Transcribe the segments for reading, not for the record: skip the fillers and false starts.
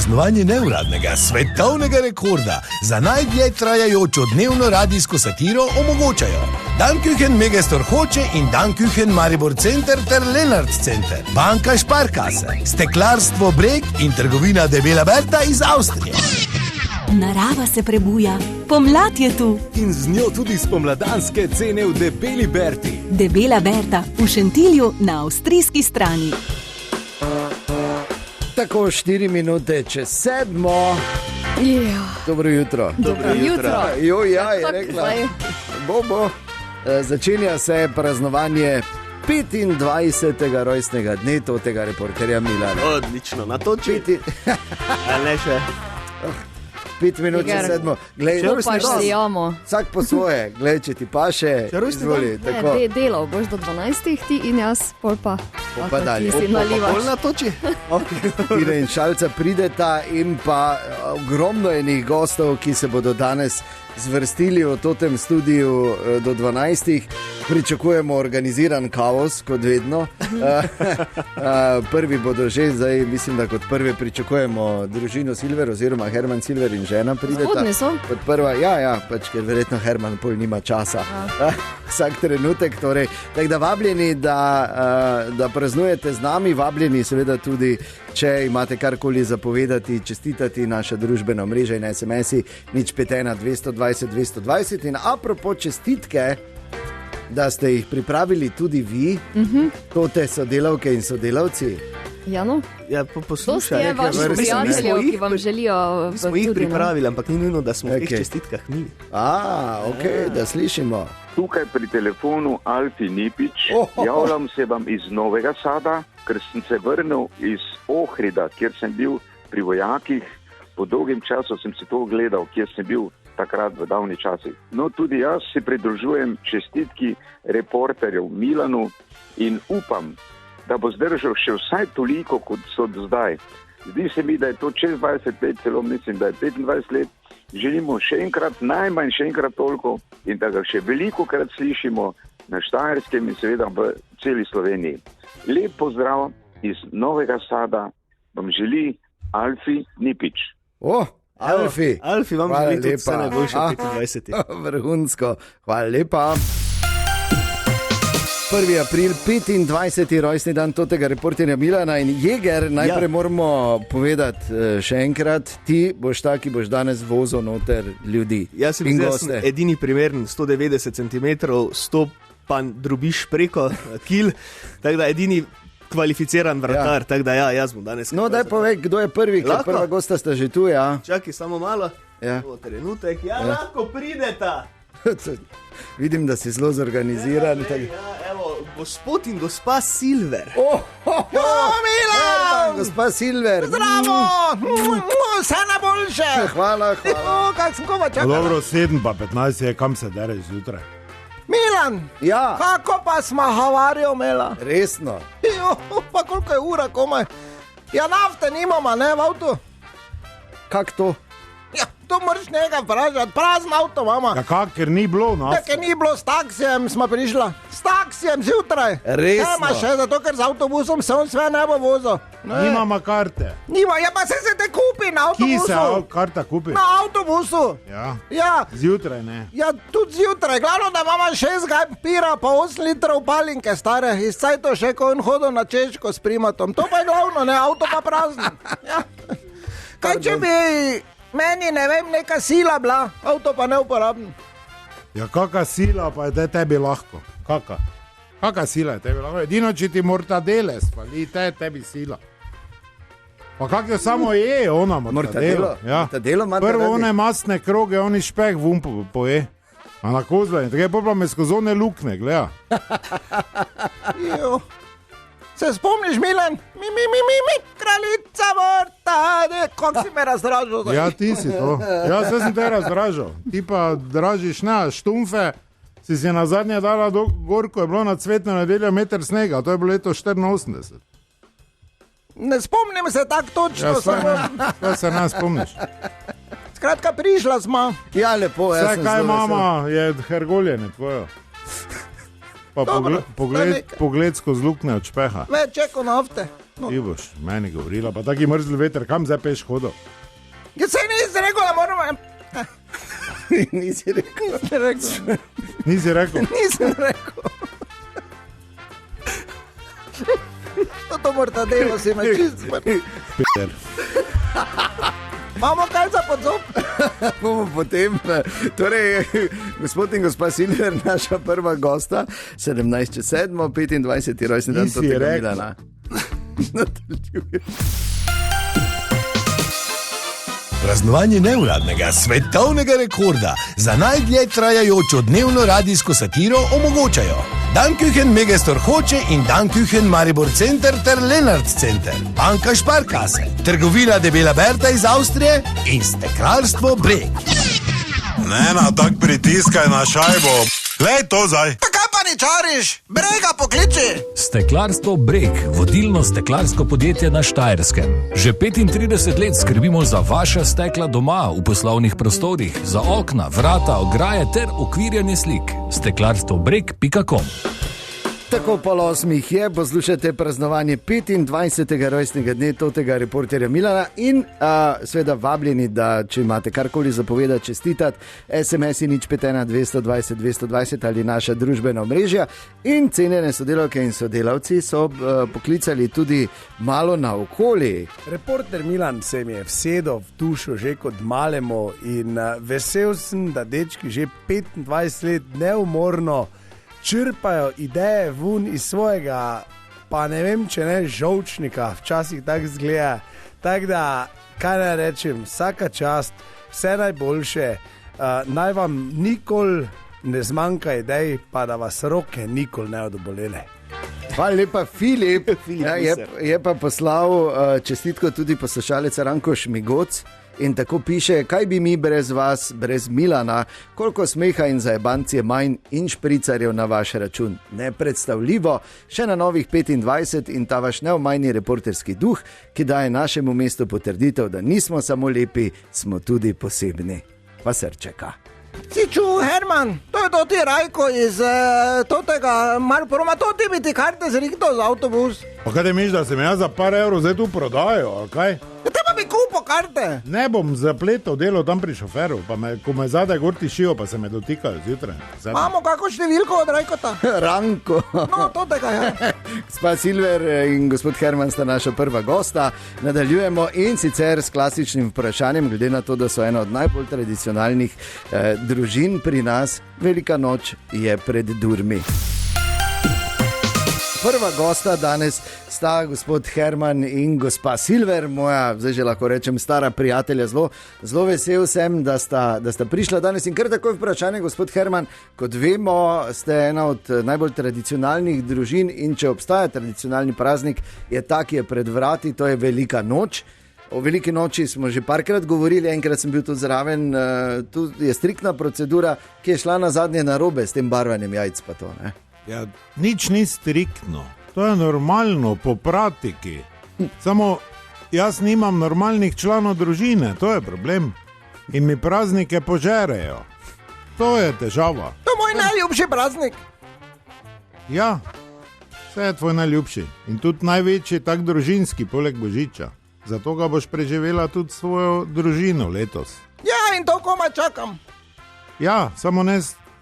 praznovanje neuradnega svetovnega rekorda za najdlje trajajočo dnevno radijsko satiro omogočajo Danküchen Megastor Hoče in Danküchen Maribor Center ter Lenart Center, Banka Sparkasse, Steklarstvo Breg in trgovina Debela Berta iz Avstrije. Narava se prebuja, pomlad je tu. In z njo tudi spomladanske cene v Debeli Berti. Debela Berta v Šentilju na avstrijski strani. Tako 4 minute čez 7. Dobro jutro. Dobro jutro. Ja, je rekla. Bo. Začenja se praznovanje 25. rojstnega dne tega reporterja Milana. Odlično, na toči. Ne še. 5 minut čez 7. Vsak po svoje. Glej, če ti paše, izvoli. Delal boš do 12, ti in jaz, pol pa dalje. Ti si nalivaš. Pol na toči. Tine in Šalca prideta in pa ogromno enih gostov, ki se bodo danes zvrstili v totem studiu do 12. Pričakujemo organiziran kaos, kot vedno. Prvi bodo že, zdaj mislim, da kot prve pričakujemo družino Silver oziroma Herman Silver in žena prideta. Zgodne so. Kot prva, pač, ker verjetno Herman pol nima časa. Vsak trenutek, torej. Tako da vabljeni, da praznujete z nami, vabljeni seveda tudi, če imate karkoli zapovedati, čestitati naša družbena mreža in SMS-i 051 220 220 in apropo čestitke, da ste jih pripravili tudi vi, tote sodelavke in sodelavci. Jano? Ja, poslušaj. To je vaših prijateljev, ki vam želijo. Mi smo jih pripravili, ampak ni nujno, da smo v teh čestitkah mi. Da slišimo. Tukaj pri telefonu Alfi Nipič, javljam se vam iz Novega Sada, ker sem se vrnil iz Ohrida, kjer sem bil pri vojakih. Po dolgem času sem se to ogledal, kjer sem bil takrat v davni časih. No, tudi jaz se pridružujem čestitki reporterjev Milanu in upam, da bo zdržal še vsaj toliko, kot so do zdaj. Zdi se mi, da je to čez 20 let, celo mislim, da je 25 let. Želimo še enkrat, najmanj še enkrat toliko in da ga še veliko krat slišimo na Štajerskem in seveda v celi Sloveniji. Lep pozdrav iz Novega Sada vam želi Alfi Nipič. Alfi, vam želi tudi vse najboljše 25. Vrhunsko, hvala lepa. 1. april, 25. rojstni dan tega reporterja Milana in Jeger, najprej moramo povedati še enkrat, ti boš ta, ki boš danes vozil noter ljudi. Jaz sem edini primeren, 190 cm, 100 pa drobiš preko kil, tako da edini kvalificiran vratar, tako da jaz bom danes. No, daj povej, kdo je prvi, ker prva gosta sta že tu, Čakaj, samo malo. Trenutek, lahko prideta. Vidim, da si zelo zorganiziran. Evo, gospod in gospa Silver. Milan! Gospa Silver. Zdravo! Vse najboljše! Hvala. Kak sem kova čakala? Dobro, 7 pa 15 je, kam se dereš zjutraj? Milan! Ja. Kako pa smo havarijo imela? Resno? Pa koliko je ura komaj? Ja, nafte nimamo, ne, v avtu? Kak to? Ja, to moraš nekaj vprašati, prazen avto imamo. Ja, kak, ker ni bilo nafte? Ker ni bilo, s taksijem smo prišla. S taksijem zjutraj. Resno? Nema še, zato ker z avtobusom se on sve ne bo vozil. Nimamo karte. Nima, ja pa se te kupi na avtobusu. Ki se karta kupi? Na avtobusu. Ja. Zjutraj ne. Ja, tudi zjutraj. Glavno, da imamo 6 gaj pira, pa 8 litrov palinke stare. Iz cajto še, ko on hodil na Češko s primatom. To pa je glavno, ne, avto pa prazen. Ja. Kaj če bi meni, ne vem, neka sila bila, avto pa neuporaben. Ja, kaka sila pa je tebi lahko? Kaka sila je tebi lahko? Edino, če ti mortadele spali, tebi sila. Pa kak jo samo je, ona mortadelo. Ja. Prvo one masne kroge, oni špeh vum poje. A na kozlanje, tako je pa me skozi one lukne, gleda. Se spomniš, Milan? Kraljica morta, kako si me razdražil? Ja, ti si to. Ja, se sem te razdražil. Ti pa dražiš, štumfe, si na zadnje dala gor, ko je bilo na cvetno nedeljo meter snega, to je bilo leto 84. Ne spomnim se tako točno. Ja, se ne spomniš. Skratka, prišla smo. Ja, lepo, jaz sem vse, kaj mama, je hergoljene tvojo. Pa pogled skozi lukne od špeha. Več čeko nafte. Ti boš meni govorila, pa taki mrzli veter, kam zdaj peš hodo? Ja, se nisi rekel, da moramo... Nisi rekel. Nisi rekel? Nisem rekel. To mortadelo si me čist. Peter. Imamo kaj za podzob? Bomo potem, torej, gospod in gospa Silver, naša prva gosta, 17.7., 25. rojstni dan Totega Milana. Praznovanje neuradnega svetovnega rekorda za najdlje trajajočo dnevno radijsko satiro omogočajo Danküchen Megastor Hoče in Danküchen Maribor Center ter Lenart Center, Banka Sparkasse, trgovina Debela Berta iz Avstrije in steklarstvo Breg. Ne, tak pritiskaj na šajbo. Glej to zdaj. Kaj pa ni čariš? Brega pokliči. Steklarstvo Breg, vodilno steklarsko podjetje na Štajerskem. Že 35 let skrbimo za vaša stekla doma, v poslovnih prostorih, za okna, vrata, ograje ter ukvirjanje slik. steklarstvobreg.com. Tako pol 8 je, poslušajte praznovanje 25. rojstnega dne Totega reporterja Milana in seveda vabljeni, da če imate karkoli zapovedati, čestitati, SMS-i 051 220 220 ali naša družbena omrežja. In cenjene sodelavke in sodelavci so poklicali tudi malo naokoli. Reporter Milan se mi je vsedel v dušo že kot malemu in vesel sem, da dečki že 25 let neumorno črpajo ideje ven iz svojega, pa ne vem, če ne žolčnika, včasih tako zgleda. Tako da, kaj naj rečem, vsaka čast, vse najboljše, naj vam nikoli ne zmanjka idej, pa da vas roke nikoli ne odobolele. Hvala lepa, Filip. Je pa poslal čestitko tudi poslušalec Ranko Šmigoc. In tako piše, kaj bi mi brez vas, brez Milana, koliko smeha in zajebancije manj in špricarjev na vaš račun. Nepredstavljivo, še na novih 25 in ta vaš neomajni reporterski duh, ki daje našemu mestu potrditev, da nismo samo lepi, smo tudi posebni. Pa srčeka. Si čuv, Herman, to je to ti Rajko iz totega Marporoma, to ti bi ti karte zrihtal za avtobus. Pa kaj te misliš, da sem jaz za par evrov zdaj tu prodajal, ali kaj? Teba bi kupo karte. Ne bom zapletal delo tam pri šoferu, pa ko me zadaj gor tišijo, pa se me dotikajo zjutraj. Imamo kako številko od Rajkota? Ranko. No, to tega je. Gospa Silver in gospod Herman sta naša prva gosta. Nadaljujemo in sicer s klasičnim vprašanjem, glede na to, da so ena od najbolj tradicionalnih družin pri nas. Velika noč je pred durmi. Prva gosta danes sta gospod Herman in gospa Silver, moja, zdaj že lahko rečem, stara prijatelja. Zelo vesel sem, da sta prišla danes in kar takoj vprašanje, gospod Herman. Kot vemo, ste ena od najbolj tradicionalnih družin in če obstaja tradicionalni praznik, je ta, ki je pred vrati, to je Velika noč. O veliki noči smo že parkrat govorili, enkrat sem bil tudi zraven, tu je striktna procedura, ki je šla na zadnje narobe s tem barvanjem jajc pa to, ne? Ja, nič ni striktno, to je normalno po pratiki. Samo jaz nimam normalnih članov družine, to je problem. In mi praznike požerejo. To je težava. To je moj najljubši praznik. Ja, vse je tvoj najljubši. In tudi največji tak družinski, poleg Božiča. Zato ga boš preživela tudi svojo družino letos. Ja, in to komaj čakam. Ja, samo ne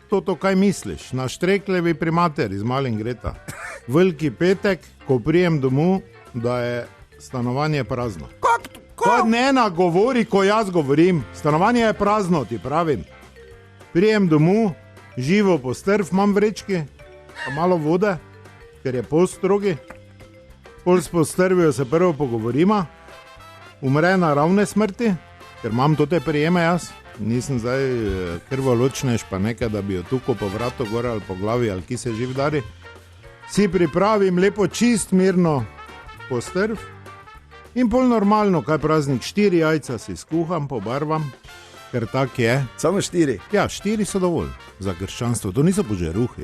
to, kaj misliš. Na Štreklevi pri materi z Malim Greta. Veliki petek, ko prijem domov, da je stanovanje prazno. To ne nagovori, ko jaz govorim. Stanovanje je prazno, ti pravim. Prijem domov, živo postrv, imam vrečki, pa malo vode, ker je post strogi. Pol s postrvijo se prvo pogovorima, umre naravne smrti, ker imam to te prijeme jaz. Nisem zdaj krvoločnež, pa nekaj, da bi jo tukaj po vratu gor ali po glavi ali ki se živ dari. Si pripravim lepo čist, mirno postrv in pol normalno, kaj praznik, 4 jajca si skuham, pobarvam, ker tak je. Samo 4? Ja, 4 so dovolj za krščanstvo, to niso požeruhi.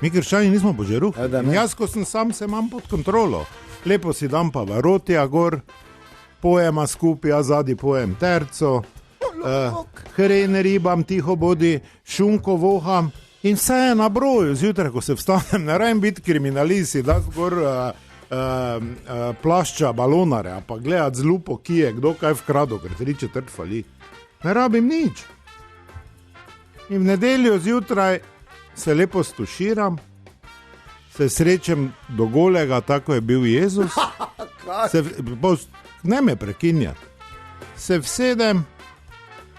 Mi krščani nismo požeruhi. Jaz, ko sem sam, se imam pod kontrolo. Lepo si dam pa varotja gor, pojema skupaj, jaz zadnji pojem terco, hren ribam, tiho bodi, šunko voham in vse je na broju. Zjutraj, ko se vstanem, ne rabim biti kriminalist, da zgor plašča balonare, pa gledati z lupo, ki je kdo kaj vkradel, ker 3/4 fali. Ne rabim nič. In v nedeljo zjutraj se lepo stuširam, se srečem do golega, tako je bil Jezus. Ne me prekinjati. Se vsedem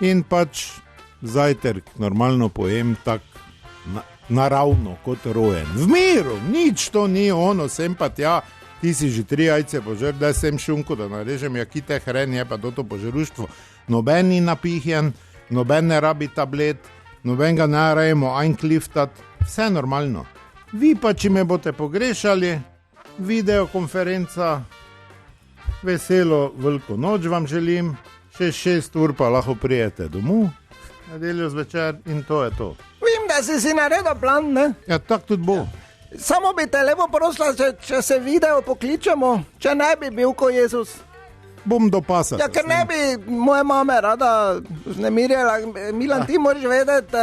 in pač zajtrk normalno pojem tako naravno kot rojen. V miru, nič to ni ono, sem pa tja, ti si že 3 jajce požrl, da sem šunko, da narežem, ja, ki te hren je pa to požeruštvo. Noben ni napihjan, noben ne rabi tablet, noben ga ne rajemo einkliftat, vse normalno. Vi pa, če me boste pogrešali, videokonferenca, veselo veliko noč vam želim, 6 ur pa lahko prijete domov, nedeljo zvečer in to je to. Vem, da si naredil plan, ne? Ja, tako tudi bo. Samo bi te lepo prosila, če se video pokličemo, če ne bi bil ko Jezus. Bom do pasa. Ja, ker ne bi moja mama rada vznemirjala. Milan, ti moraš vedeti,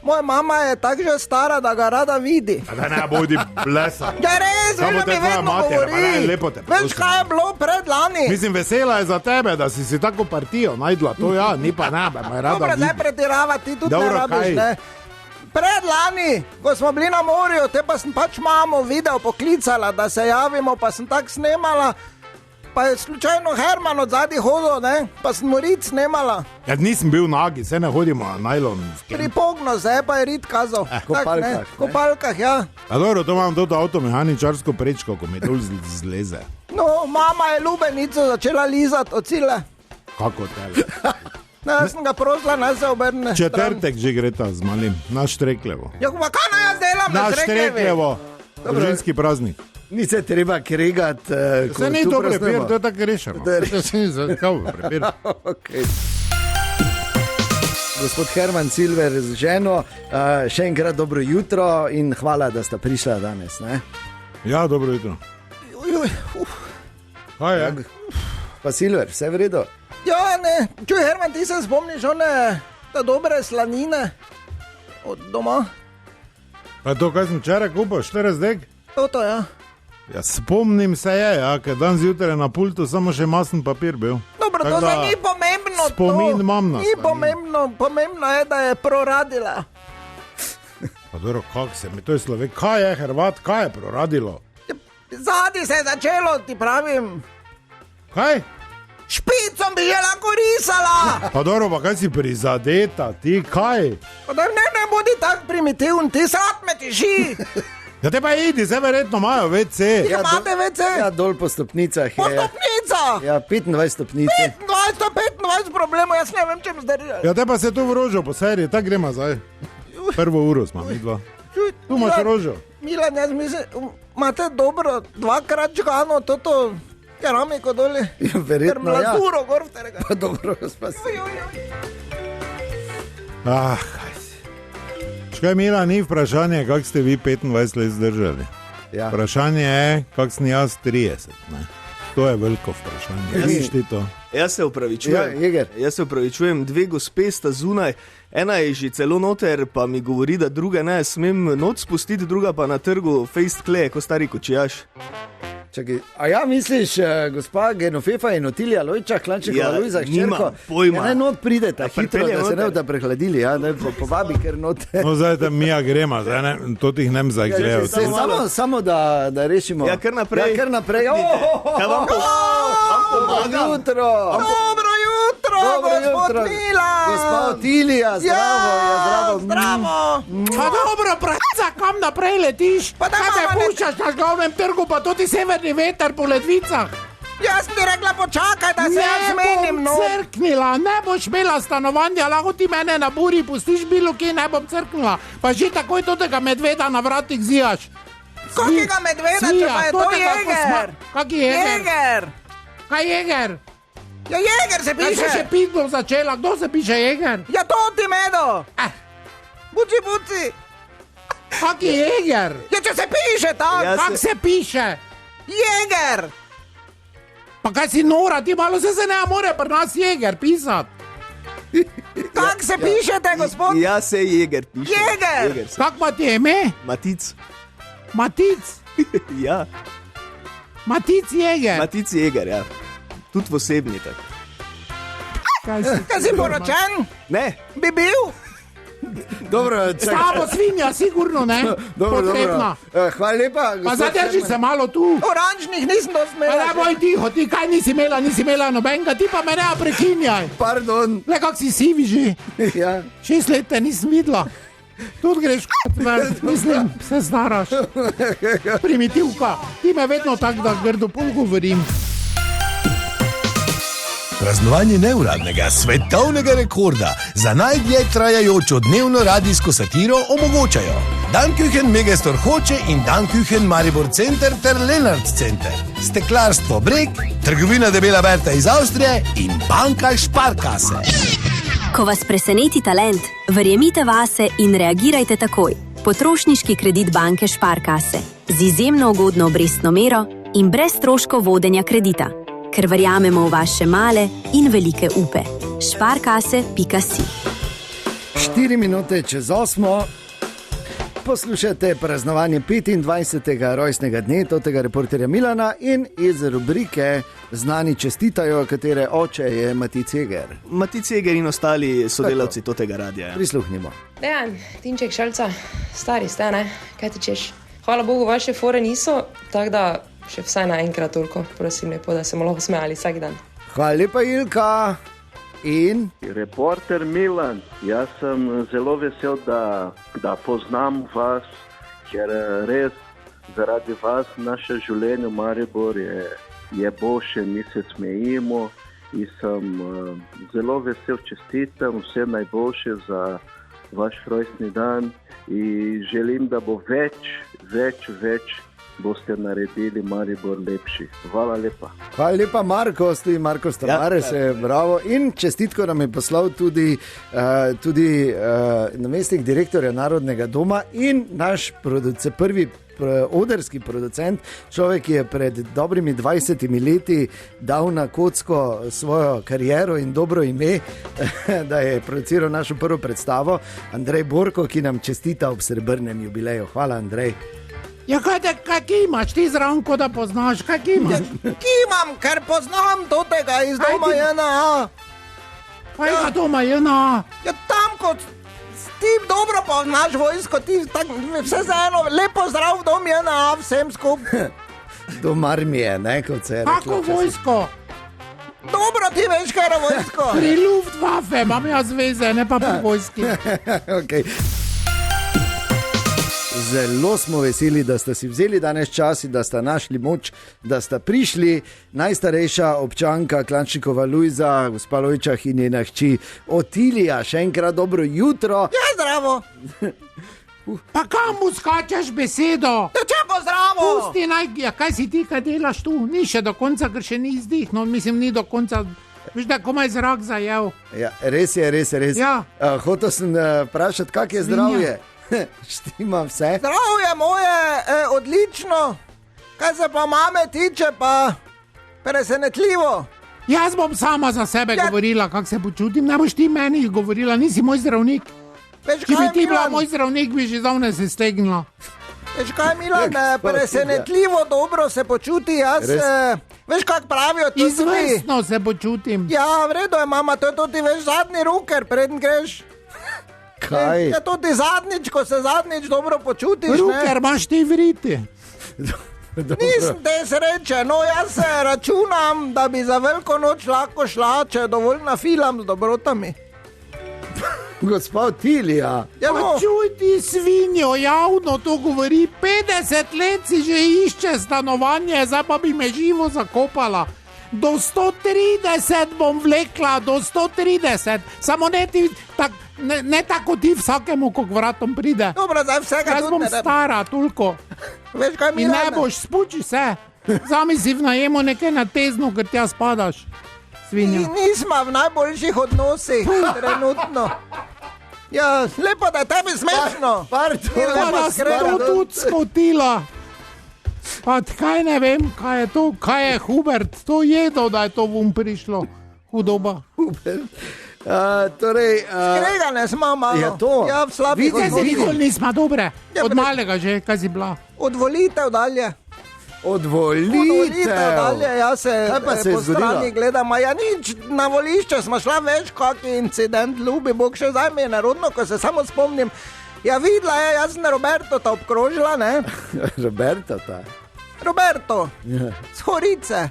moja mama je tako že stara, da ga rada vidi. Da ne bodi blesa. Ja, res, veš, da mi vedno govori. Veš, kaj je bilo predlani? Mislim, vesela je za tebe, da si tako partijo najdla. To ja, ni pa ne, me rada vidi. Dobro, ne pretiravati, ti tudi ne rabiš, ne? Predlani, ko smo bili na morju, te pa sem pač mamo video poklicala, da se javimo, pa sem tako snemala. Pa je slučajno Herman od zadnji hodil, ne? Pa sem mu rit snemala. Ja, nisem bil nagi, se ne hodimo na najlon. Pripogno se, pa je rit kazal. Kopalkah. Kopalkah, ja. A dobro, to imam to avtomehaničarsko prečko, ko mi dol zleze. No, mama je lubenico začela lizati od cile. Kako tebe? Jaz sem ga prosila, naj se obrne. Četrtek že gre ta z malim, na Štrekljevo. Ja, pa kaj naj jaz delam na Štrekljevo? Družinski praznik. Ni se treba kregati. Se ni to prepir, to je tako rešeno. Se ni zakaj prepir. Gospod Herman Silver z ženo, še enkrat dobro jutro in hvala, da sta prišla danes. Ne? Ja, dobro jutro. Kaj je? Pa Silver, vse v redu? Ja, ne, čuj Herman, ti se spomniš one dobre slanine od doma? Pa to, kaj sem včeraj kupil, 40 dek? To, ja. Ja, spomnim se je, ja, ker dan zjutraj na pultu samo še masen papir bil. Dobro, to zdaj ni pomembno. Spomin imam na ni pomembno, pomembno je, da je proradila. Pa dobro, kak se mi to je Slovek, kaj je Hrvat, kaj je proradilo? Zadnji se je začelo, ti pravim. Kaj? Špicom bi že lahko risala. Pa dobro, pa kaj si prizadeta, ti kaj? Pa da ne bodi tak primitivn, ti srat me tiši. Ja te pa idi, zdaj verjetno imajo WC. Ja, imate WC? Ja, dol po stopnicah je. Po stopnicah? Ja, 25 stopnic. 25 problemov, jaz ne vem, če mi zdaj. Ja, te pa se tu v rožo po seriji, tako gremo zdaj. Prvo uro smo mi dva. Tu imaš rožo. Milan, jaz mislim, imate dobro 2-krat žgano toto keramiko doli. Ja, verjetno, ja. Termlaturo gor v terega. Pa dobro, gospod. Ah, kaj si. Škaj, Mila, ni vprašanje, kako ste vi 25 let zdržali. Ja. Vprašanje je, kako sem jaz 30. Ne? To je veliko vprašanje. Jaz se upravičujem. Ja, jaz se upravičujem, 2 gospe sta zunaj, ena je že celo noter, pa mi govori, da druga ne smem noč spustiti, druga pa na trgu fejst kleje, ko stari kočijaš. Čakaj, a ja misliš, gospa Genofefa in Otilija Lojča, Klančekova Lujza, hčerko? Pojma. Ja, ne not prideta, hitro, da se ne bodo prehladili, ja, ne povabi, ker not. No, zdaj tam Mija grema, zdaj ne, to tih nem zdaj gledal. Samo da rešimo. Ja, kar naprej. Ja, kar naprej. Dobro jutro. Dobro jutro, gospod Milan. Gospa Otilija, zdravo. Zdravo. Pa dobro, praca, kam naprej letiš? Pa da me puščaš na glavnem trgu, pa to ti severni veter po ledvicah. Jaz ti rekla, počakaj, da se jaz zmenim. Ne bom crknila, ne boš imela stanovanja, lahko ti mene na buri pustiš bilo, ki ne bom crknila. Pa že takoj totega medveda na vratih zijaš. Kakega medveda, če pa je to jeger? Kak je jeger? Kaj jeger? Ja, jeger se piše. Kaj se še pitno začela, kdo se piše jeger? Ja, to ti medo. Buci. Kak je jeger? Ja, če se piše tako. Kak se piše? Jeger. Pa kaj si nora, ti malo se ne more pri nas jeger pisati. Kak se pišete, gospod? Ja, se jeger piše. Jeger. Kak pa ti je ime? Matic. Matic? Ja. Matic Jeger. Matic Jeger, ja. Tudi v osebni tak. Kaj si poročen? Ne. Bi bil? Dobro, Slabo svinja, sigurno ne. Potrebna. Hvala lepa. Pa zadrži se malo tu. Oranžnih nisem dosmela. Ne boj tiho, ti kaj nisi imela nobenega, ti pa me ne prekinjaj. Pardon. Le kak si sivi že. Ja. 6 let te nisem videla. Tudi greš, mislim, se staraš. Primitivka. Ti me vedno tako, da grdo pol govorim. Praznovanje neuradnega svetovnega rekorda za najdlje trajajočo dnevno radijsko satiro omogočajo Danküchen Megastor Hoče in Danküchen Maribor Center ter Lenart Center, Steklarstvo Breg, Trgovina Debela Berta iz Avstrije in Banka Sparkasse. Ko vas preseneti talent, verjemite vase in reagirajte takoj. Potrošniški kredit Banke Sparkasse z izjemno ugodno obrestno mero in brez stroškov vodenja kredita. Ker verjamemo v vaše male in velike upe. Sparkasse.si 4 minute čez 8. Poslušate praznovanje 25. rojstnega dne tega reporterja Milana in iz rubrike Znani čestitajo, katere oče je Matic Jeger. Matic Jeger in ostali sodelavci tega radia. Prisluhnimo. Dejan, Tinček Šalca, stari ste, ne? Kaj ti češ? Hvala Bogu, vaše fore niso, tako da še vsaj na enkrat toliko, prosim lepo, da se mu lahko smejali vsak dan. Hvala lepa, Ilka. In? Reporter Milan, jaz sem zelo vesel, da poznam vas, ker res zaradi vas naše življenje v Mariboru je boljše, mi se smejimo in sem zelo vesel, čestitam vse najboljše za vaš rojstni dan in želim, da bo več boste naredili Maribor lepši. Hvala lepa. Hvala lepa, Marko Stamares, bravo. In čestitko nam je poslal tudi namestnik direktorja Narodnega doma in naš prvi odrski producent, človek, ki je pred dobrimi 20 leti dal na kocko svojo kariero in dobro ime, da je produciral našo prvo predstavo, Andrej Borko, ki nam čestita ob srebrnem jubileju. Hvala, Andrej. Ja, kaj imaš, ti zranko, da poznaš, kaj imaš? Ki imam, ker poznam tega iz doma JNA. Kaj ga doma JNA? Ja, tam kot ti dobro poznaš vojsko, ti vse za eno, lepo zdrav v dom JNA, vsem skupaj. Dom armije, ne, kot se je reklo. Kako vojsko? Dobro, ti veš, kaj je vojsko. Pri Luftwaffe imam jaz veze, ne pa pri vojski. Okay. Zelo smo veseli, da ste si vzeli danes čas in da ste našli moč, da ste prišli. Najstarejša občanka Klančnikova Lujza, gospa Lojčah in njena hči Otilija. Še enkrat dobro jutro. Ja, zdravo. Pa kam mu skačeš besedo? Ja, čako zdravo. Pusti ja, kaj si ti, kaj delaš tu? Ni še do konca, ker še ni izdih, no mislim, ni do konca. Viš, da komaj zrak zajel. Ja, res je. Ja. Hotel sem vprašati, kak je zdravje? Štima vse. Zdravje moje, odlično. Kaj se pa mame tiče, pa presenetljivo. Jaz bom sama za sebe govorila, kako se počutim. Ne boš ti meni govorila, nisi moj zdravnik. Če bi ti bila moj zdravnik, bi že zdavne se stegnila. Veš kaj, Milan, presenetljivo dobro se počuti. Jaz, veš kak pravijo tudi. Izvrstno se počutim. Ja, v redu je, mama, to je tudi veš zadnji ruker, preden greš. Kaj? Je to ti zadnjič, ko se zadnjič dobro počutiš. Ruker imaš ti vriti. Nisem te sreče, no jaz se računam, da bi za veliko noč lahko šla, če dovolj nafilam z dobrotami. Gospod Tilija. Ja, no. Čuj ti svinjo, javno to govori. 50 let si že išče stanovanje, zdaj pa bi me živo zakopala. Do 130 bom vlekla, do 130. Samo ne tako ti vsakemu, ko vratom pride. Dobro, zdaj vsega jaz bom stara, toliko. Veš kaj, Milan? In ne boš, spuči se. Zami si v najemu nekaj na tezno, ker tja spadaš. Svinja. Nismo v najboljših odnosih, trenutno. Ja, lepo, da je tebi smešno. Da se to tudi skotila. Pa kaj ne vem, kaj je to, kaj je Hubert to jedel, da je to vum prišlo. Hudoba. Hubert. Torej, skregane smo malo. Je to? Ja, v slabih odnosih. Nikoli nismo dobre. Od malega že, kaj si bila? Od volitev dalje. Odvolitev. Dalje, jaz se Kaj pa se je po strani zgodilo? gledam, a ja nič, na volišče smo šla več, kakšen incident, ljubi Bog, še zdaj mi je nerodno, ko se samo spomnim. Ja, videla je, jaz sem Roberto ta obkrožila, ne? Roberto, z Horice.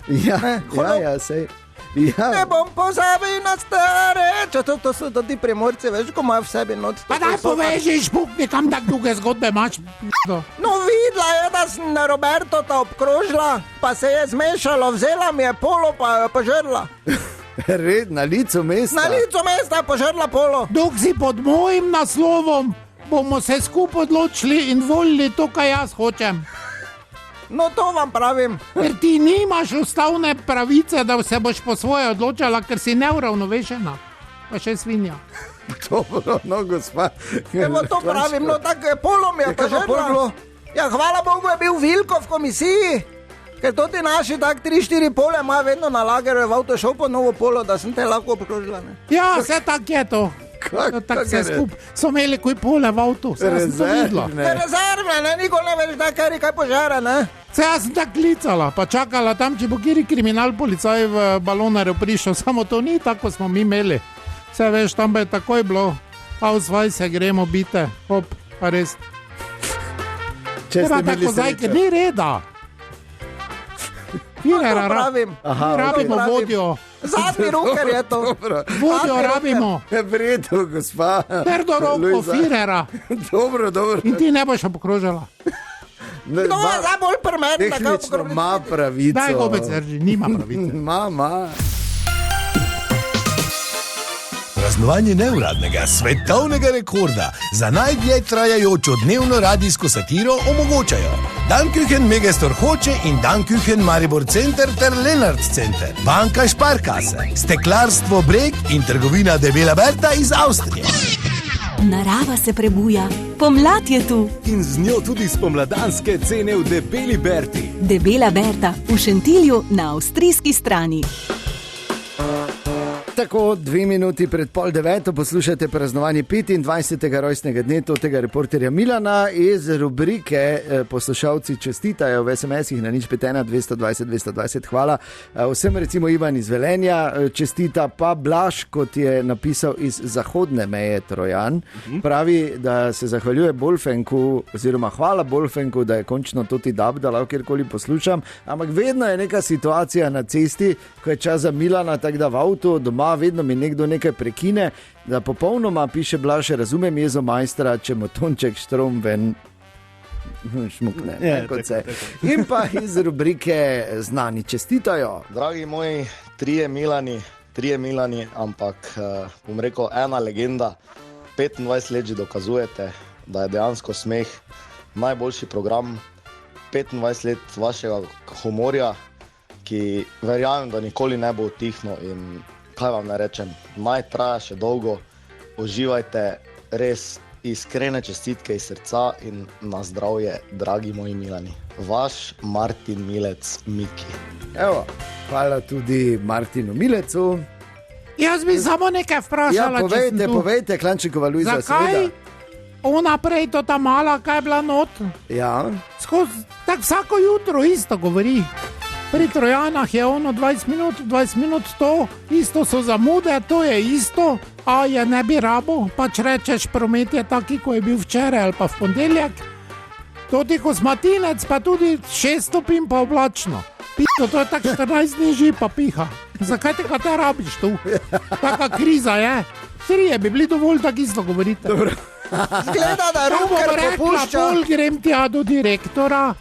Sej. Ne bom pozabil na stare. To so ti primorci, veš, ko imajo v sebi noč. Pa daj povežiš, pukni, kam tak duge zgodbe imaš. No, videla je, da sem Roberto ta obkrožila, pa se je zmešalo, vzela mi je polo, pa jo požrla. Red, na licu mesta. Na licu mesta je požrla polo. Dok si pod mojim naslovom, bomo se skupaj odločili in volili to, kar jaz hočem. No, to vam pravim. Ker ti nimaš ustavne pravice, da se boš po svoje odločala, ker si neuravnovešena. Pa še svinja. Dobro, no, gospa. Evo to pravim, no tako je polo mi je požrla. Ja, hvala Bogu je bil Vilko v komisiji, ker to ti naši tak 3-4 pole imajo vedno na lagerju v avtošopu novo polo, da sem te lahko obkrožila. Ja, vse tak je to. Tako se skup. So imeli koji pole v avtu. Rezervne, ne, nikoli ne veš, da kaj požara, ne. Jaz sem tako klicala, pa čakala tam, če bo kjeri kriminal policaj v balonarju prišel. Samo to ni tako, smo mi imeli. Vse veš, tam je takoj bilo. Ausweise, gremo bite. Hop, pa res. Treba tako zdaj, ker ni reda. Firera rabimo vodjo. Zadnji ruker je to. Vodjo rabimo. Vredo, gospa. Trdo roko, Firera. Dobro. In ti ne boš pokrožila. No, zdaj bolj primerno. Tehnično ima pravico. Daj gobec, Serži, nima pravice. Ima. Praznovanje neuradnega svetovnega rekorda za najdlje trajajočo dnevno radijsko satiro omogočajo Danküchen Megastor Hoče in Danküchen Maribor Center ter Lenart Center, banka Sparkasse, steklarstvo Breg in trgovina Debela Berta iz Avstrije. Narava se prebuja, pomlad je tu. In z njo tudi spomladanske cene v Debeli Berti. Debela Berta v Šentilju na avstrijski strani. Tako, 2 minuti pred 8:30 poslušate praznovanje 25. rojstnega dne tega reporterja Milana iz rubrike Poslušalci čestitajo v SMS-ih na 051 220 220. Hvala vsem, recimo Ivan iz Velenja čestita, pa Blaž, kot je napisal iz zahodne meje Trojan, pravi, da se zahvaljuje Bolfenku, oziroma hvala Bolfenku, da je končno to ti dab, da lahko kjerkoli poslušam, ampak vedno je neka situacija na cesti, ko je čas za Milana, tako da v avtu, doma vedno mi nekdo nekaj prekine, da popolnoma, piše Blaž, razumem jezo majstra, če mu Tonček Štrom ven šmukne. In pa iz rubrike Znani čestitajo. Dragi moji, trije Milani, ampak bom rekel, ena legenda, 25 let že dokazujete, da je dejansko smeh najboljši program, 25 let vašega humorja, ki verjamem, da nikoli ne bo utihnil in kaj vam ne rečem, naj traja še dolgo, uživajte, res iskrene čestitke iz srca in na zdravje, dragi moji Milani. Vaš Martin Milec, Miki. Evo, hvala tudi Martinu Milecu. Jaz bi samo nekaj vprašala, ja, povejte, Klančikova Luiza, zakaj ona prej to ta mala, kaj je bila not? Ja. Tak vsako jutro isto govori. Pri Trojanah je ono 20 minut to, isto so zamude, to je isto, a je ne bi rabo, pač rečeš, promet je taki, ko je bil včeraj ali pa v ponedeljek. To ti kosmatinec, pa tudi 6 stopinj pa oblačno. Pito, to je tak 14 dni že pa piha. Zakaj te kaj rabiš tu? Taka kriza je. 3 bi bili dovolj, tak isto govorite. Dobro. Zgleda, da Ruker popušča. Pol grem tja do direktora.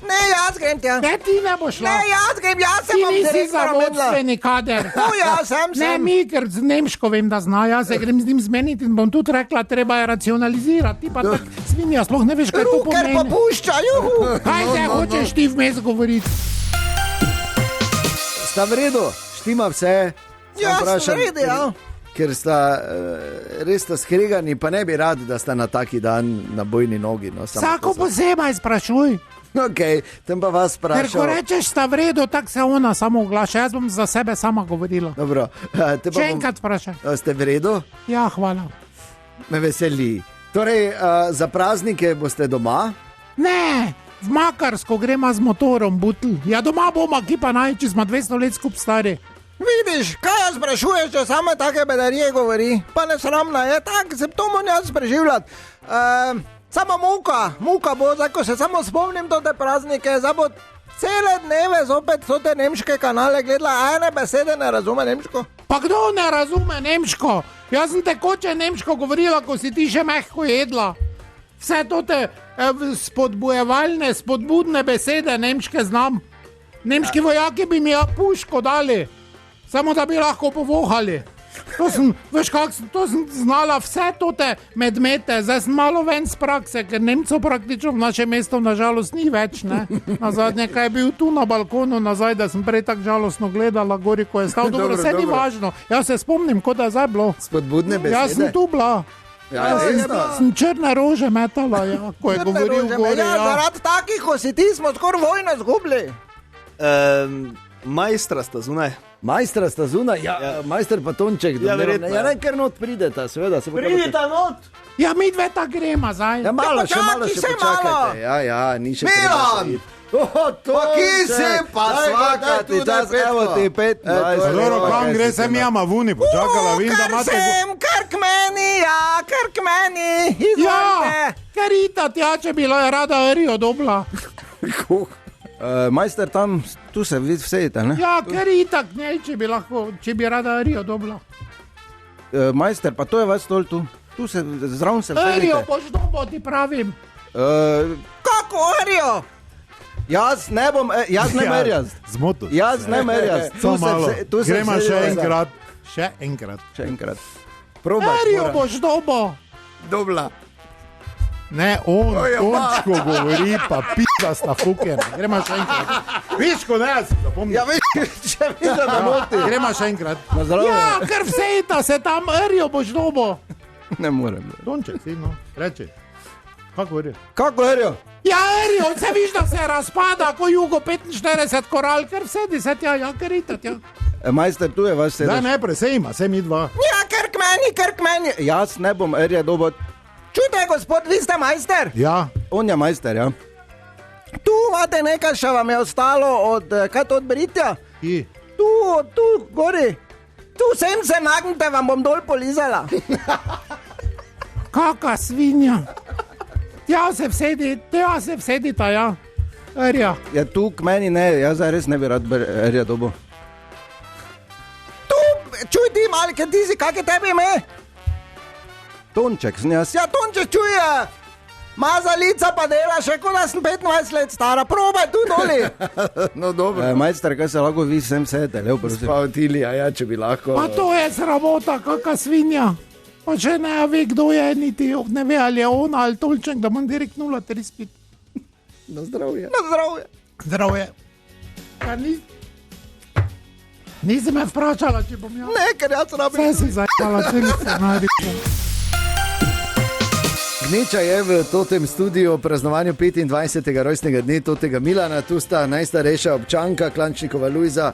Ne, jaz grem tja. Ne, ti ne boš šla. Ne, jaz grem, jaz se bom direktora medla. Ti nisi za vodstveni kader. No, ja, sem. Ne, mi, ker z Nemško vem, da zna, jaz se grem z njim zmeniti in bom tudi rekla, treba je racionalizirati. Ti pa tak svinja, sploh ne veš, kaj to pomeni. Ruker popušča, juhu. Kaj te hočeš ti vmes govoriti? Sta v redu, štima vse. Ja, sem v redu, ja. Ker sta res skregani, pa ne bi rad, da sta na taki dan na bojni nogi. No, vsako posebej sprašuj. Ok, tem pa vas sprašal. Ker ko rečeš, sta v redu, tak se ona samo oglaša. Jaz bom za sebe sama govorila. Dobro. Še enkrat vprašaj. Ste v redu? Ja, hvala. Me veseli. Torej, za praznike boste doma? Ne, v Makarsko gremo z motorom, butl. Ja, doma bomo, ki pa naj, če smo 200 let skup stari. Vidiš, kaj jaz sprašuješ, če same take bedarije govori? Pa ne sramna je, tak simptomov ne jaz preživljati. Samo muka bo, zdaj ko se samo spomnim to te praznike, zdaj bo cele dneve zopet so te nemške kanale gledala, a ene besede ne razume nemško. Pa kdo ne razume nemško? Jaz sem tekoče nemško govorila, ko si ti še mehko jedla. Vse to te spodbujevalne, spodbudne besede nemške znam. Nemški vojaki bi mi puško dali, samo da bi lahko povohali. To sem znala vse to te medmete, zdaj sem malo ven z prakse, ker Nemcev praktično v našem mestu nažalost ni več, ne. Nazadnje, kaj je bil tu na balkonu nazaj, da sem prej tako žalostno gledala gori, ko je stal. Dobro, vse ni važno. Jaz se spomnim, kot da je zdaj bilo. Spodbudne besede. Jaz sem tu bila. Sem črne rože metala, ja, ko je govoril gori. Ja, zaradi takih, ko si ti, smo skoraj vojno zgubili. Majstra sta zunaj. Majstra sta zunaj, ja. Majster pa Tonček. Ja, verjetno. Ja, ne, ker not prideta, seveda. Prideta not! Ja, mi dve ta grema zdaj. Ja, malo še počakajte. Ja, ni še Milan! Pa kje si pa svakati, čas, evo ti 15. Zelo, kam gre, sem jama vuni, počakala, vidim, da imate... Kar k meni, izvolite. Ja, ker ita tja, če bi rada Arijo dobila. Majster tam, tu se vidi vsejte, ne? Ja, ker itak ne, če bi rada Arijo dobila. Majster, pa to je vas stol tu. Tu se, zraven se vsejte. Arijo boš dobo, ti pravim. Kako Arijo? Jaz ne merjaz. Zmotil. Jaz ne merjaz. Gremo še enkrat. Arijo boš dobo. Dobla. Ne, on, Tončko govori, pa pita sta fukjena. Gremo še enkrat. Viš, ko ne, si zapomni. Ja, če viš, da moti. Gremo še enkrat. Ja, ker vsejta se tam, Arijo boš dobo. Ne morem. Tonček, si, no, reči. Kako Arijo? Kako Arijo? Ja, Arijo, se viš, da se razpada, ko Jugo 45 koral, ker vsedi se tja, ja, ker ita tja. Majster, tu je vaš sedež. Da, ne, presejma, se mi dva. Ja, ker k meni. Jaz ne bom Arijo dobo. Čujte, gospod, vi ste majster? Ja. On je majster, ja. Tu imate nekaj, še vam je ostalo od, kaj to od britja? Ki? Tu, gori. Tu sem se nagnite, vam bom dol polizala. Kaka svinja. Tja se vsedita, ja. Arja. Ja, tu k meni ne, jaz res ne bi rad Arja dobo. Tu, čuj ti malke, ti si, kak je tebi ime? Tonček, sem jaz. Ja, Tonček čuje. Maza lica pa dela še, ko da sem 25 let stara. Probaj tu doli. No, dobro. Majster, kaj se lahko vi sem sedete, lepo prosim. Pa Otilija, ja, če bi lahko. Pa to je sramota, kaka svinja. Pa če ne ve, kdo je, niti ne ve, ali je ona ali Tonček, da bom direkt 0,35. Na zdravje. Zdravje. Pa nisi me vprašala, če bom jaz. Ne, ker jaz rabim. Vse si zajala, če nisi najričen. Gneča je v totem studiu o praznovanju 25. rojstnega dne totega Milana. Tu sta najstarejša občanka Klančnikova Lujza,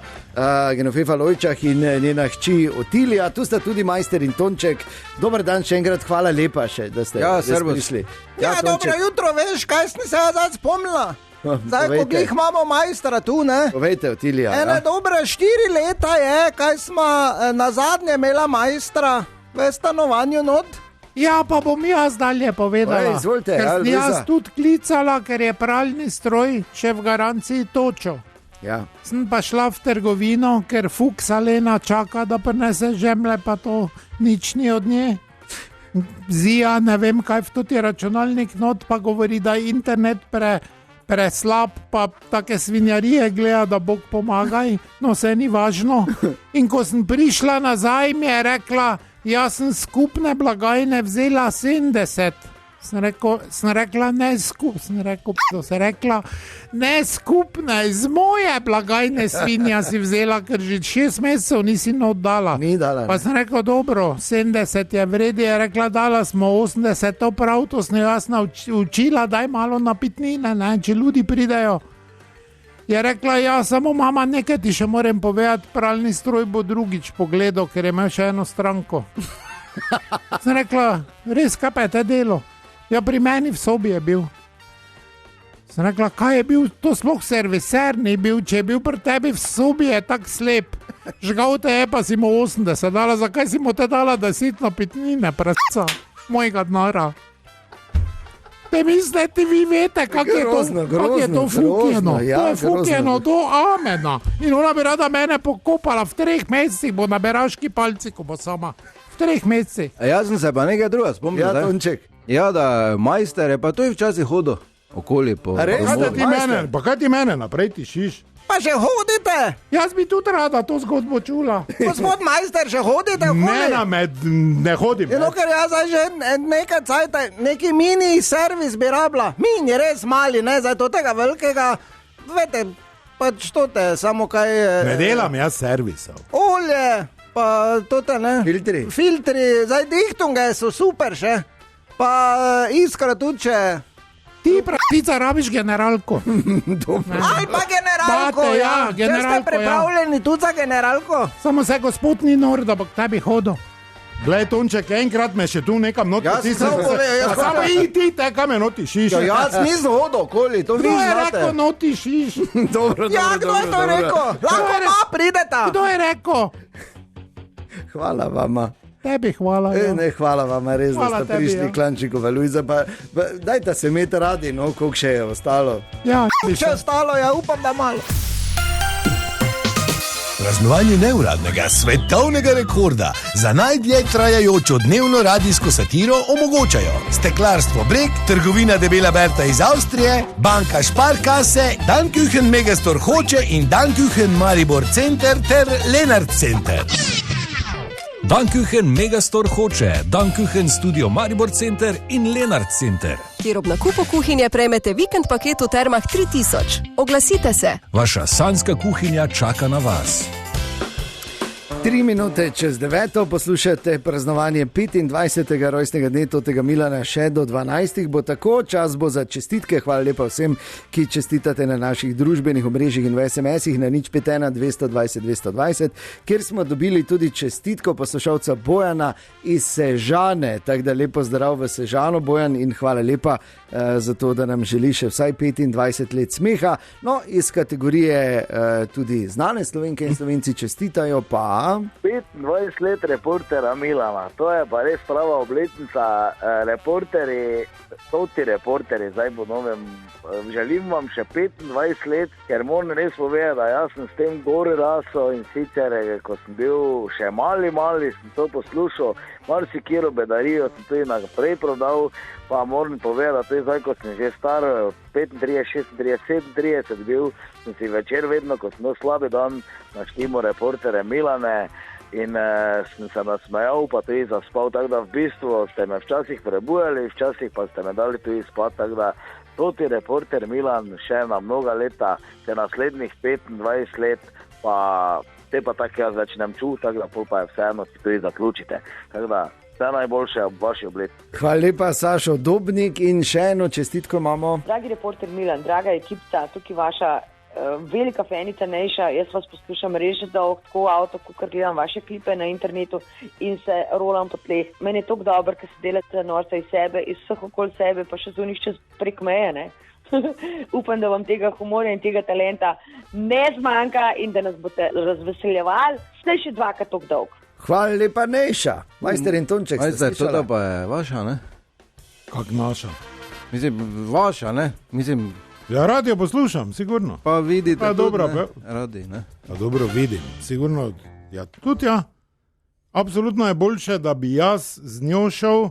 Genofefa Lojčah in njena hči Otilija. Tu sta tudi majster in Tonček. Dobar dan še enkrat, hvala lepa še, da ste prišli. Ja, dobro jutro, veš, kaj sem se zdaj spomnila? Zdaj, ko glih imamo majstra tu, ne? Povejte, Otilija. Ene dobre 4 leta je, kaj smo na zadnje imela majstra v stanovanju not. Ja, pa bom jaz dalje povedala. Izvolite, ker sem jaz tudi klicala, ker je pralni stroj še v garanciji točo. Ja. Sem pa šla v trgovino, ker Fuksa Lena čaka, da prinese žemlje, pa to nič ni od nje. Zija, ne vem kaj v toti računalnik not, pa govori, da je internet preslab, pa take svinjarije gleda, da Bog pomagaj, no se ni važno. In ko sem prišla nazaj, mi je rekla, jaz sem skupne blagajne vzela 70. Sem rekla, ne skupne, iz moje blagajne svinja si vzela, ker že 6 mesecev nisi not dala. Ni dala. Pa sem rekla, dobro, 70 je vredi, je rekla, dala smo 80, to prav, to sem jaz naučila, daj malo napitnine, ne, če ljudi pridejo. Je rekla, ja, samo mama, nekaj ti še moram povedati, pralni stroj bo drugič pogledal, ker je imel še eno stranko. Sem rekla, res, kaj pa je te delo? Ja, pri meni v sobi je bil. Sem rekla, kaj je bil to sploh serviser, ni bil, če je bil pri tebi v sobi, je tak slep. Žgal te je, pa si mu 80 dala, zakaj si mu te dala 10 pitnine, prasa, mojega denara. Te mislite, vi veste, kak je to fukjeno. To je fukjeno do amena. In ona bi rada mene pokopala v 3 mesecih, bo na beraški palci, ko bo sama. V 3 mesecih. Jaz sem se pa nekaj druga spomnil. Ja, Tonček. Ja, da majster je pa to je včasih hodil okoli po... Kaj ti mene naprej tišiš? Pa že hodite? Jaz bi tudi rada to zgodbo čula. Gospod majster, že hodite okoli? Ne hodim. Ker jaz že nekaj cajta, neki mini servis bi rabila. Mini, res mali, ne, zdaj to tega velikega, vete, pač to te, samo kaj... Ne delam jaz servisov. Olje, pa to te, ne. Filtri, zdaj dihtunge so super še. Pa iskra tudi še... Ti pravica rabiš generalko. Ali pa generalko, ja. Če ste pripravljeni tudi za generalko? Samo se gospod ni nor, da bo k tebi hodil. Glej, Tonček, enkrat me še tu nekam noti tiši. Samo ti te, me noti šiš. Jaz nisem hodil okoli, to vi znate. Kdo je rekel noti šiš? Ja, kdo je to rekel? Lahko ma prideta. Kdo je rekel? Hvala vama. Tebi hvala. Ne, hvala vam, res, hvala da ste prišli, ja. Klančikova Luiza. Dajte se imeti radi, no, koliko še je ostalo. Ja, še ostalo, ja, upam, da malo. Praznovanje neuradnega svetovnega rekorda za najdlje trajajočo dnevno radijsko satiro omogočajo Steklarstvo Breg, trgovina Debela Berta iz Avstrije, banka Sparkasse, Danküchen Megastor Hoče in Danküchen Maribor Center ter Lenart Center. Danküchen Megastor Hoče, Danküchen Studio Maribor Center in Lenart Center. Kjer ob nakupu kuhinje prejmete vikend paket v Termah 3000. Oglasite se. Vaša sanjska kuhinja čaka na vas. 3 minute čez 9 poslušate praznovanje 25. rojstnega dne Totega Milana, še do 12. bo tako, čas bo za čestitke. Hvala lepa vsem, ki čestitate na naših družbenih omrežjih in v SMS-ih na 051 220 220, kjer smo dobili tudi čestitko poslušalca Bojana iz Sežane. Tako da lepo zdrav v Sežano, Bojan, in hvala lepa za to, da nam želi še vsaj 25 let smeha. No, iz kategorije tudi znane Slovenke in Slovenci čestitajo pa... 25 let reportera Milana, to je pa res prava obletnica. Reporteri, toti reporteri, zdaj po novem, želim vam še 25 let, ker moram res povedati, da jaz sem s tem gori rasel in sicer, ko sem bil še mali, sem to poslušal, marsikiro bedarijo sem tudi naprej prodal, pa moram povedati, da zdaj, ko sem že star 35, 36, 37 bil, sem si večer vedno, ko sem imel slabi dan, naštimo reportere Milane in sem se nasmejal, pa tudi zaspal, tako da v bistvu ste me včasih prebujali, včasih pa ste me dali tudi spat, tako da toti reporter Milan še na mnoga leta, še naslednjih 25 let, pa te pa tako jaz začnem čuti, tako da pol pa je vseeno, ki tudi zaključite. Tako da vse najboljše ob vaši oblet. Hvala lepa, Sašo Dobnik, in še eno čestitko imamo. Dragi reporter Milan, draga ekipca, tukaj vaša velika fenica Nejša, jaz vas poslušam res dolgo, tako avto, ko gledam vaše klipe na internetu in se rolam po tleh. Meni je tako dobro, ker se delate norca iz sebe, iz vseh okoli sebe, pa še zuniš čez prek meje, ne? Upam, da vam tega humorja in tega talenta ne zmanjka in da nas boste razveseljevali, ste še dvakrat tako dolg. Hvala lepa, Nejša. Majster in Tonček, ste slišala? slišala? To pa je vaša, ne? Kak naša? Mislim, vaša, ne? Mislim... Ja, radio poslušam, sigurno. Pa vidite pa tudi, dobro, ne? Radi, ne? Pa dobro vidim, sigurno. Ja, tudi ja. Absolutno je boljše, da bi jaz z njo šel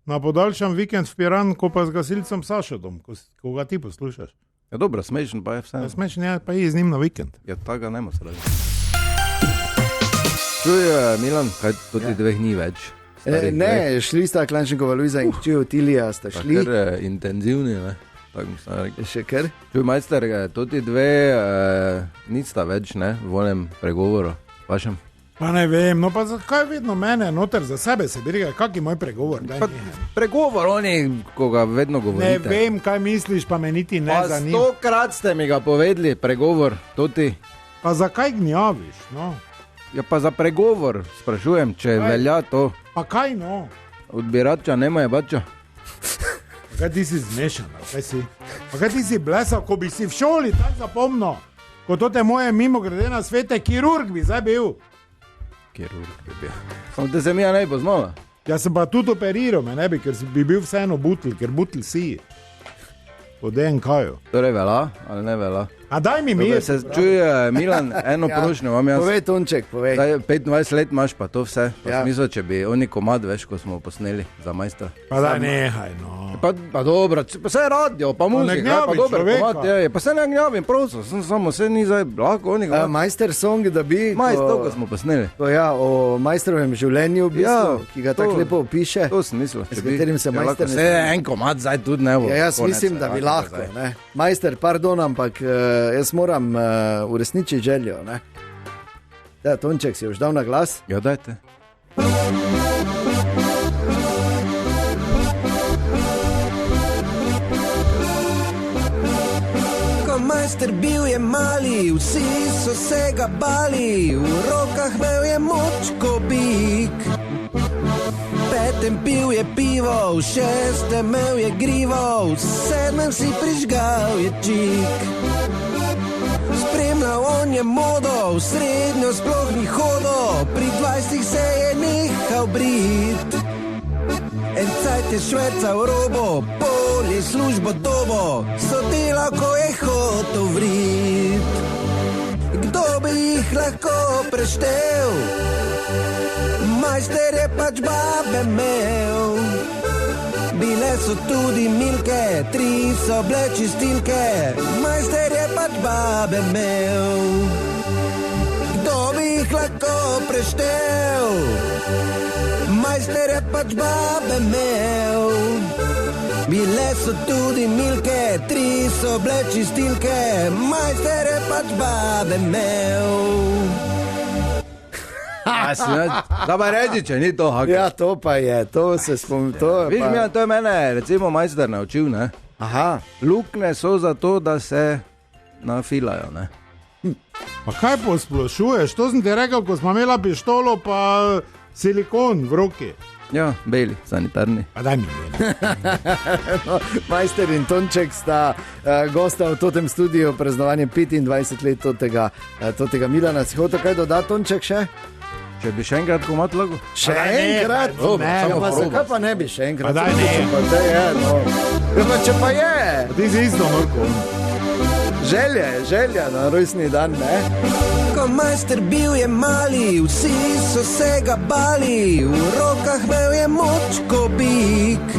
na podaljšan vikend v Piran, ko pa z gasilcem Sašodom, ko ga ti poslušaš. Ja, dobro, smešen pa je vse. Ja, smešen je, pa je z njim na vikend. Ja, tako ne moreš reči. Čuj, Milan, kaj tudi dveh ni več? Ne, šli sta Klančnikova Luiza in Čuj Otilija, sta šli. Kar intenzivni, ne? Še kar? Čuj, majster, tudi dve nista več, ne, v voljem pregovoru vašem. Pa ne vem, no pa zakaj vedno mene noter za sebe se briga, kak je moj pregovor? Pregovor, oni, ko ga vedno govorite. Ne vem, kaj misliš, pa me niti ne zanima. Pa 100-krat ste mi ga povedali, pregovor, tudi. Pa zakaj gnjaviš, no? Ja, pa za pregovor sprašujem, če velja to. Pa kaj, no? Odbirača, nema je bača. Kaj ti si zmešan, kaj si? Pa kaj ti si blesal, ko bi si v šoli tako zapomnil? Ko to te moje mimo grede na svete, kirurg bi zdaj bil. Kirurg bi bil. Samo te se mi ne bi poznala. Jaz sem pa tudi operiral, me ne bi, ker bi bil vseeno butl, ker butl si. Po DNK-ju. Torej vela, ali ne vela? A daj mi mir. Se čuje, Milan, eno prošnjo imam jaz. Povej, Tonček, povej. 25 let imaš pa to vse. Pa smisel, če bi oni komad, veš, ko smo posneli za majstra. Pa daj nehaj, no. Pa dobro, pa se radio, pa muzika, pa dober komad. Pa se ne gnjavim, prosil, samo se ni zdaj lahko oni komad. Majster song, da bi... Majster, ko smo posneli. Ja, o majstrovem življenju, v bistvu, ki ga tako lepo opiše. To sem mislil. S katerim se majster... Se en komad zdaj tudi ne bo. Jaz mislim, da bi lahko, ne. Majster, pardon, ampak jaz moram uresničiti željo, ne. Da, Tonček, si už dal na glas? Ja, dajte. Ko majster bil je mali, vsi so se ga bali, v rokah imel je moč ko bik. Petem pil je pivo, v šestem imel je grivo, v sedmem si prižgal je čik. Spremljal on je modo, v srednjo sploh ni hodo, pri 20 se je nehal brit. En cajt je švercal robo, pol je službo dobo, so delal, ko je hotel vrit. Kdo bi jih lahko preštel? Majster je pač babe imel. Bile so tudi milke, 3 so bile čistilke, majster je pač babe imel. Kdo bi jih lahko preštel? Majster je pač babe imel. Bile so tudi milke, 3 so bile čistilke, majster je pač babe imel. Da pa reči, če ni to haka. Ja, to pa je, to se spomnim. Viš, to je mene, recimo, majster naučil, ne? Aha. Lukne so zato, da se nafilajo, ne? Pa kaj posplošuješ? To sem ti rekel, ko smo imela pištolo pa silikon v roki. Ja, beli, sanitarni. Pa daj mi beli. No, majster in Tonček sta gosta v tem studiu, praznovanje 25 let tega Milana. Si hotel kaj dodati, Tonček, še? Če bi še enkrat komat lago? Še enkrat? Zakaj pa ne bi še enkrat? Pa daj ne. Ja, pa če pa je. Ti si isto, Marko. Želja na rojstni dan, ne? Ko majster bil je mali, vsi so se ga bali, v rokah imel je moč ko bik.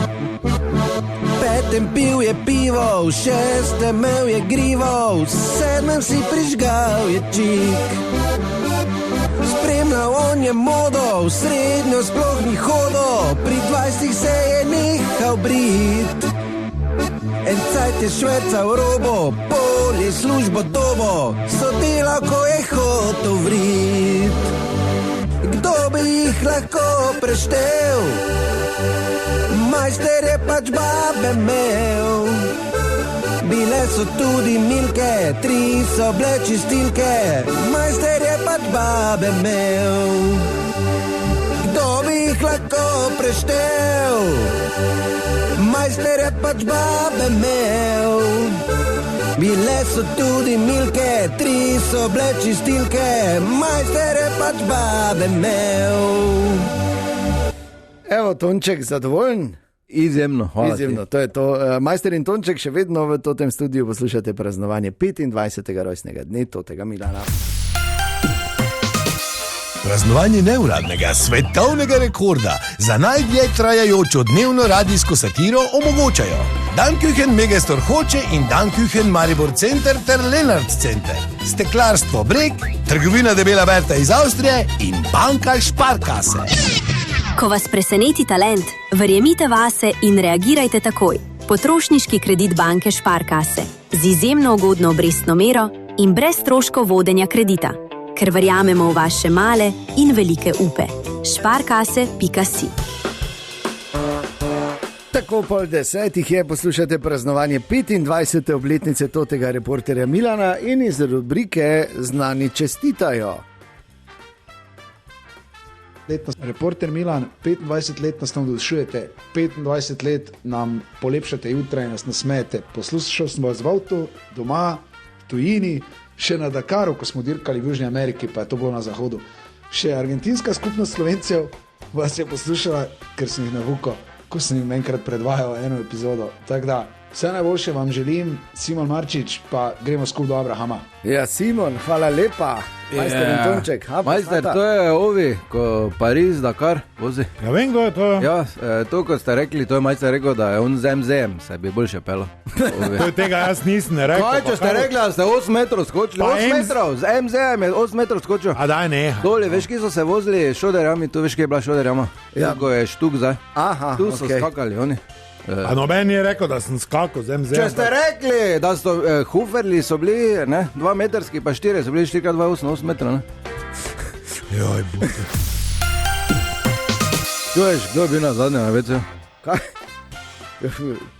Petem pil je pivo, v šestem imel je grivo, v sedmem si prižgal je čik. Spremljal on je modo, v srednjo sploh ni hodo, pri 20 se je nehal brit. En cajt je švercal robo, pol je službo dobo, so delal, ko je hotel vrit. Kdo bi jih lahko preštel? Majster je pač babe imel. Bile so tudi milke, 3 so bile čistilke, majster je pač babe imel. Kdo bi jih lahko preštel? Majster je pač babe imel. Bile so tudi milke, 3 so bile čistilke, majster je pač babe imel. Evo, Tonček, zadovoljen? Izjemno, hvala. Izjemno, to je to. Majster in Tonček še vedno v tem studiu poslušate praznovanje 25. rojstnega dne tega Milana. Praznovanje neuradnega svetovnega rekorda za najdlje trajajočo dnevno radijsko satiro omogočajo Danküchen Megastor Hoče in Danküchen Maribor Center ter Lenart Center, Steklarstvo Breg, Trgovina Debela Berta iz Avstrije in Banka Sparkasse. Ko vas preseneti talent, verjemite vase in reagirajte takoj. Potrošniški kredit Banke Sparkasse z izjemno ugodno obrestno mero in brez stroškov vodenja kredita, ker verjamemo v vaše male in velike upe. Sparkasse.si. Tako 9:30 je, poslušate praznovanje 25. obletnice tega reporterja Milana in iz rubrike Znani čestitajo. let, reporter Milan, 25 let nas navdušujete, 25 let nam polepšate jutra in nas nasmejete. Poslušal sem vas v avtu, doma, v tujini, še na Dakaru, ko smo dirkali v Južni Ameriki, pa je to bilo na zahodu. Še argentinska skupnost Slovencev vas je poslušala, ker sem jih navukal, ko sem jim enkrat predvajal eno epizodo. Tako da, vse najboljše vam želim, Simon Marčič, pa gremo skupaj do Abrahama. Ja, Simon, hvala lepa. Majster in Tonček. Majster, to je ovi, ko Pariz, Dakar vozi. Ja, vem, kdo je to. Ja, to, ko ste rekli, to je majster rekel, da je on z MZM, se bi boljše pelo. Tega jaz nisem rekel. Kaj, če ste rekli, da ste 8 metrov skočili? 8 metrov, z MZM je 8 metrov skočil. A daj, ne. Dole, veš, ki so se vozili šoderjami, tu veš, ki je bila šoderjama. Ja. Ko je štuk zdaj. Aha, tu so skakali oni. A noben je rekel, da sem skakal z MZM. Če ste rekli, da so Huferli so bili, ne, 2 metrski, pa 4, so bili 4x2, 8 metrov, ne. Joj, bude. Kdo je bil na zadnjem na WC-u? Kaj?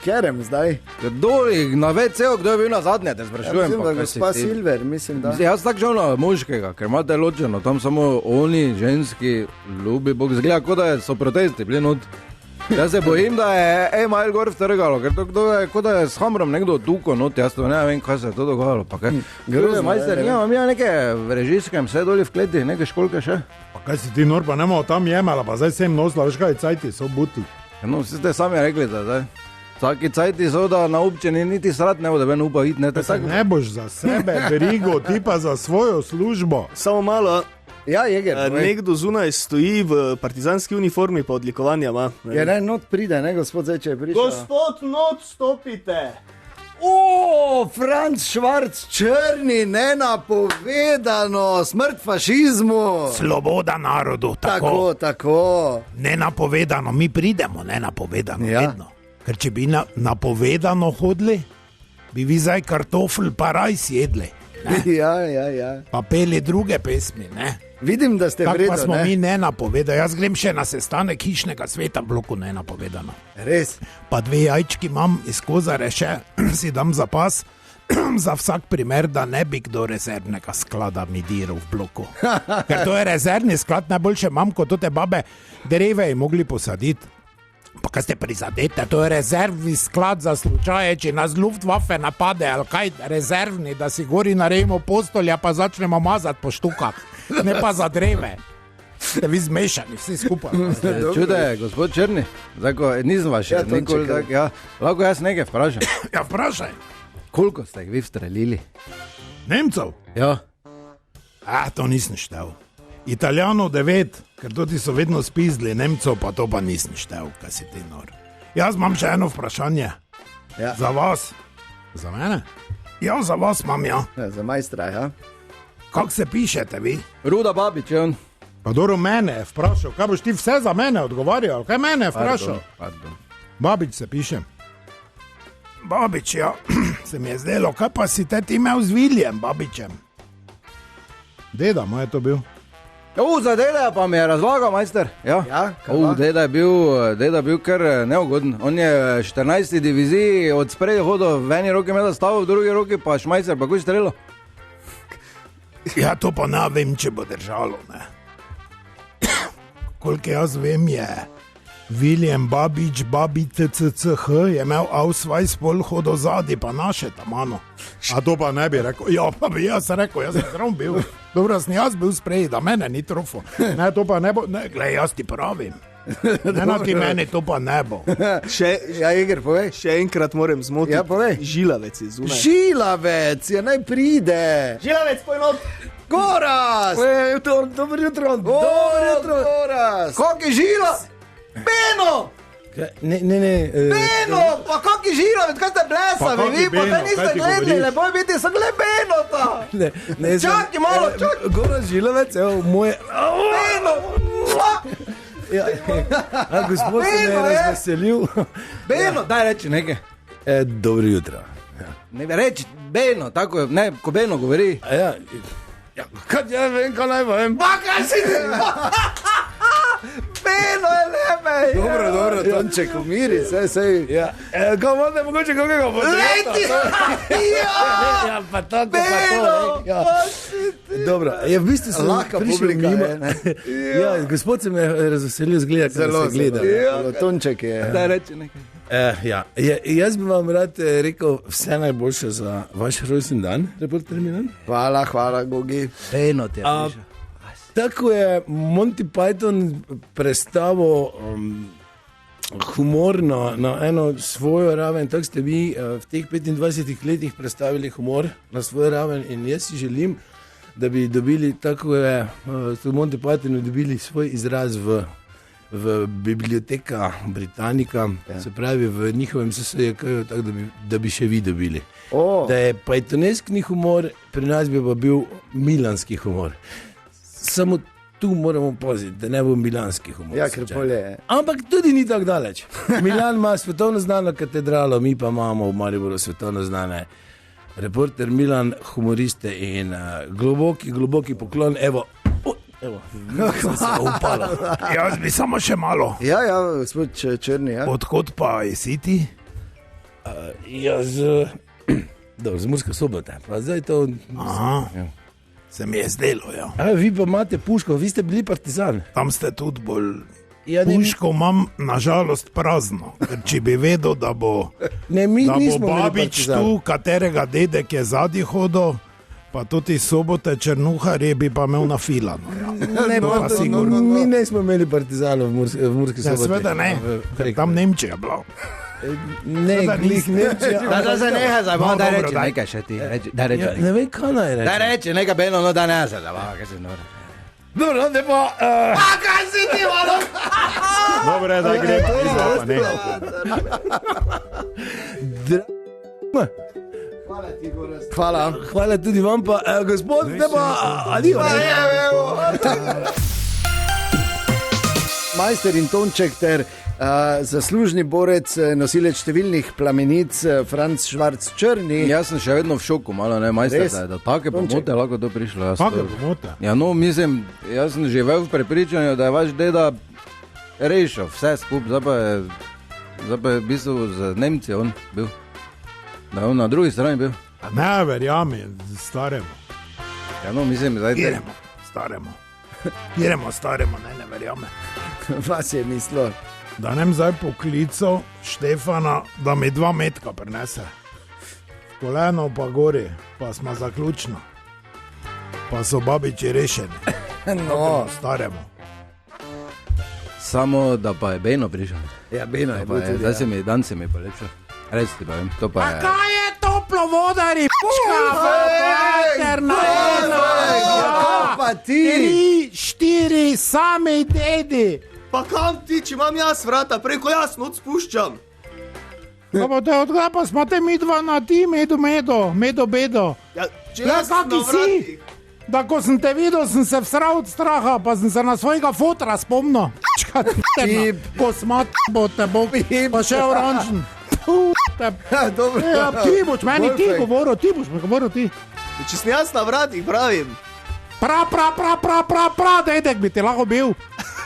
Kerem zdaj. Doli na WC-u, kdo je bil na zadnje, te sprašujem. Mislim, da gospa Silver, mislim, da. Jaz tako žal na moškega, ker imate ločeno, tam samo oni, ženski, ljubi Bog, zgleda, kot da so protesti bili not. Jaz se bojim, da je Email gor vtrgalo, ker to kot da je s Hamrom nekdo tuko not, jaz to ne vem, kaj se je to dogajalo. Grozno, majster, imamo neke v režijskem, vse doli v kleti, neke školke še. Pa kaj si ti nor, pa nemo tam jemala, pa zdaj sem nosila, veš kaj, cajti so buti. No, vsi ste sami rekli, da zdaj. Vsaki cajti so, da na občini niti srat ne bo, da ben upa iti, ne te tako. Ne boš za sebe, verigo, ti pa za svojo službo. Samo malo. Ja, Jeger. Nekdo zunaj stoji v partizanski uniformi, pa odlikovanja ima. Ja, ne, not pride, ne, gospod zdaj, če je prišel. Gospod, not stopite. Franc Švarc, črni, nenapovedano, smrt fašizmu. Sloboda narodu, tako. Tako. Nenapovedano, mi pridemo nenapovedano, ja. Vedno. Ker če bi napovedano hodili, bi vi zdaj kartofl pa rajs jedli. Ja. Pa peli druge pesmi, ne? Vidim, da ste vredno, ne? Pa smo mi nenapovedani. Jaz grem še na sestanek hišnega sveta v bloku nenapovedano. Res? Pa 2 jajčki imam iz kozare še, si dam za pas, za vsak primer, da ne bi kdo rezervnega sklada midiral v bloku. Ker to je rezervni sklad, najboljše imam, kot te babe dreve je mogli posaditi. Pa kaj ste prizadete, to je rezervni sklad za slučaje, če nas Luftwaffe napade, ali kaj rezervni, da si gori naredimo postolja, pa začnemo mazati po štukah, ne pa za dreve. Ste vi zmešani, vsi skupaj. Čude, gospod Črni, zdaj, nisem vaš, nikoli tak, ja. Lahko jaz nekaj vprašam. Ja, vprašaj. Koliko ste jih vi vstrelili? Nemcev? Ja. To nisem štel. Italijanov 9, ker to ti so vedno spizdli, Nemcov pa to pa nisem štel, kaj si ti nor. Jaz imam še eno vprašanje. Ja. Za vas. Za mene? Ja, za vas imam, ja. Za majstra, ja. Kako se pišete vi? Ruda Babič, on. Pa dobro, mene je vprašal, kaj boš ti vse za mene odgovarjal, kaj mene je vprašal? Pardon. Babič se piše. Babič, ja, se mi je zdelo, kaj pa si te imel z Viljem, Babičem? Deda moj je to bil. Za deda pa mi je razlagal, majster. Ja, deda je bil kar neugoden. On je v 14. diviziji od spredje hodil, v eni roki imel stavo, v drugi roki pa šmajcer, pa kuj strelo. Ja, to pa ne vem, če bo držalo, ne. Koliko jaz vem je Viljem Babič, TCCH, je imel Ausweis pol hodo zadi, pa naše tamano. A to pa ne bi rekel. Ja, pa bi jaz rekel, jaz sem zdrav bil. Dobro, sem jaz bil sprej, da mene ni trofo. Ne, to pa ne bo. Ne, glej, jaz ti pravim. Ne, na ti meni to pa ne bo. Ja, Jeger, povej. Še enkrat moram zmotiti. Ja, povej. Žilavec je zunaj. Žilavec, ja naj pride. Žilavec, pojnot. Goraz! Dobro jutro. Goraz! Kak je žila? Beno! Ne. Beno, pa kak je žilavec, kaj ste blesavi, vi pa te niste gledali, lepo je biti, sem gled Beno ta. Čakaj malo, čakaj. Goraz žilavec, evo, moje... Beno! Gospod se me je razveselil. Beno, daj reči nekaj. Dobro jutro. Ne reči Beno, tako je, ne, ko Beno govori. Ja, kaj ja vem, kaj naj povem. Pa kaj si ti? Beno je lepe. Dobro, Tonček, umiri, sej. Ja, kaj imate mogoče kakega potreba? Leti! Ja, pa tako, pa to. Dobro, v bistvu sem lahka publika mimo. Ja, gospod se me razveselil zgleda, zelo se gleda. Tonček je. Da reči nekaj. Jaz bi vam rad rekel vse najboljše za vaš rojstni dan, reporter Milan. Hvala, Gogi. Eno te je. Tako je Monty Python predstavil humor na eno svojo raven, tako ste vi v teh 25 letih predstavili humor na svojo raven in jaz si želim, da bi dobili, tako je Monty Python dobili svoj izraz v biblioteka Britanika, se pravi v njihovem SSJK, tako da bi še vi dobili. Da je pythoneskni humor, pri nas bi pa bil milanski humor. Samo tu moramo paziti, da ne bo milanski humor. Ja, ker polje. Ampak tudi ni tako daleč. Milan ima svetovno znano katedralo, mi pa imamo v Mariboru svetovno znane reporter Milan, humoriste in globoki poklon. Evo, se upalo. Jaz bi samo še malo. Ja, gospod Črni. Ja. Odkot pa si ti? Z Murske Sobote. Pa zdaj to... Aha. Se mi je zdelo, ja. Vi pa imate puško, vi ste bili partizan. Tam ste tudi bolj... Puško imam nažalost prazno, ker če bi vedel, da bo babič tu, katerega dedek je zadnji hodil, pa tudi Sobote Črnuharje bi pa imel nafilano. Mi nismo imeli partizanov v Murski Soboti. Sveda ne, ker tam Nemčija bila. Ne, glih Nemčija. Da se neha zabavno, da reči nekaj še ti. Ne vem, kaj naj reči. Da reči nekaj beno, no da ne se zabavno, kaj se nore. Dobro, ne pa... kaj si ti, malo? Dobre, da gre pa izlapa, ne. Hvala ti, Gorast. Hvala tudi vam pa, gospod, ne pa... Adijo. Majster in Tonček ter zaslužni borec, nosilec številnih plamenic, Franc Švarc Črni. Jaz sem še vedno v šoku, malo ne, majster, da take pomote lahko to prišlo. Take pomote? Ja, no, mislim, jaz sem živel v prepričanju, da je vaš deda rešil vse skup, zdaj pa je v bistvu z Nemci on bil. Da je on na drugi strani bil. Ne, verjami, staremo. Ja, no, mislim, zdaj... Staremo, ne verjame. Vas je mislil. Da nem zdaj poklical Štefana, da mi 2 metka prinese. Koleno pa gori, pa smo zaključno. Pa so babiči rešeni. No, staremo. Samo, da pa je Beno prišel. Ja, Beno je bil tudi. Zdaj dan se mi pa lepšo. Res ti povem, to pa je... Kaj je toplo voda, ribička? Pa ti! 3, 4, sami dedi. Pa kam ti, če imam jaz vrata, preko jaz noč spuščam. Pa odkaj pa smo te midva na ti, medo, bedo. Ja, če jaz sem na vrati. Da, ko sem te videl, sem se vsral od straha, pa sem se na svojega fotra spomnil. Ko smat bo te bo, pa še oranžen. Ti boš meni ti govoril, ti. Če sem jaz na vratih, pravim. Dedek bi ti lahko bil.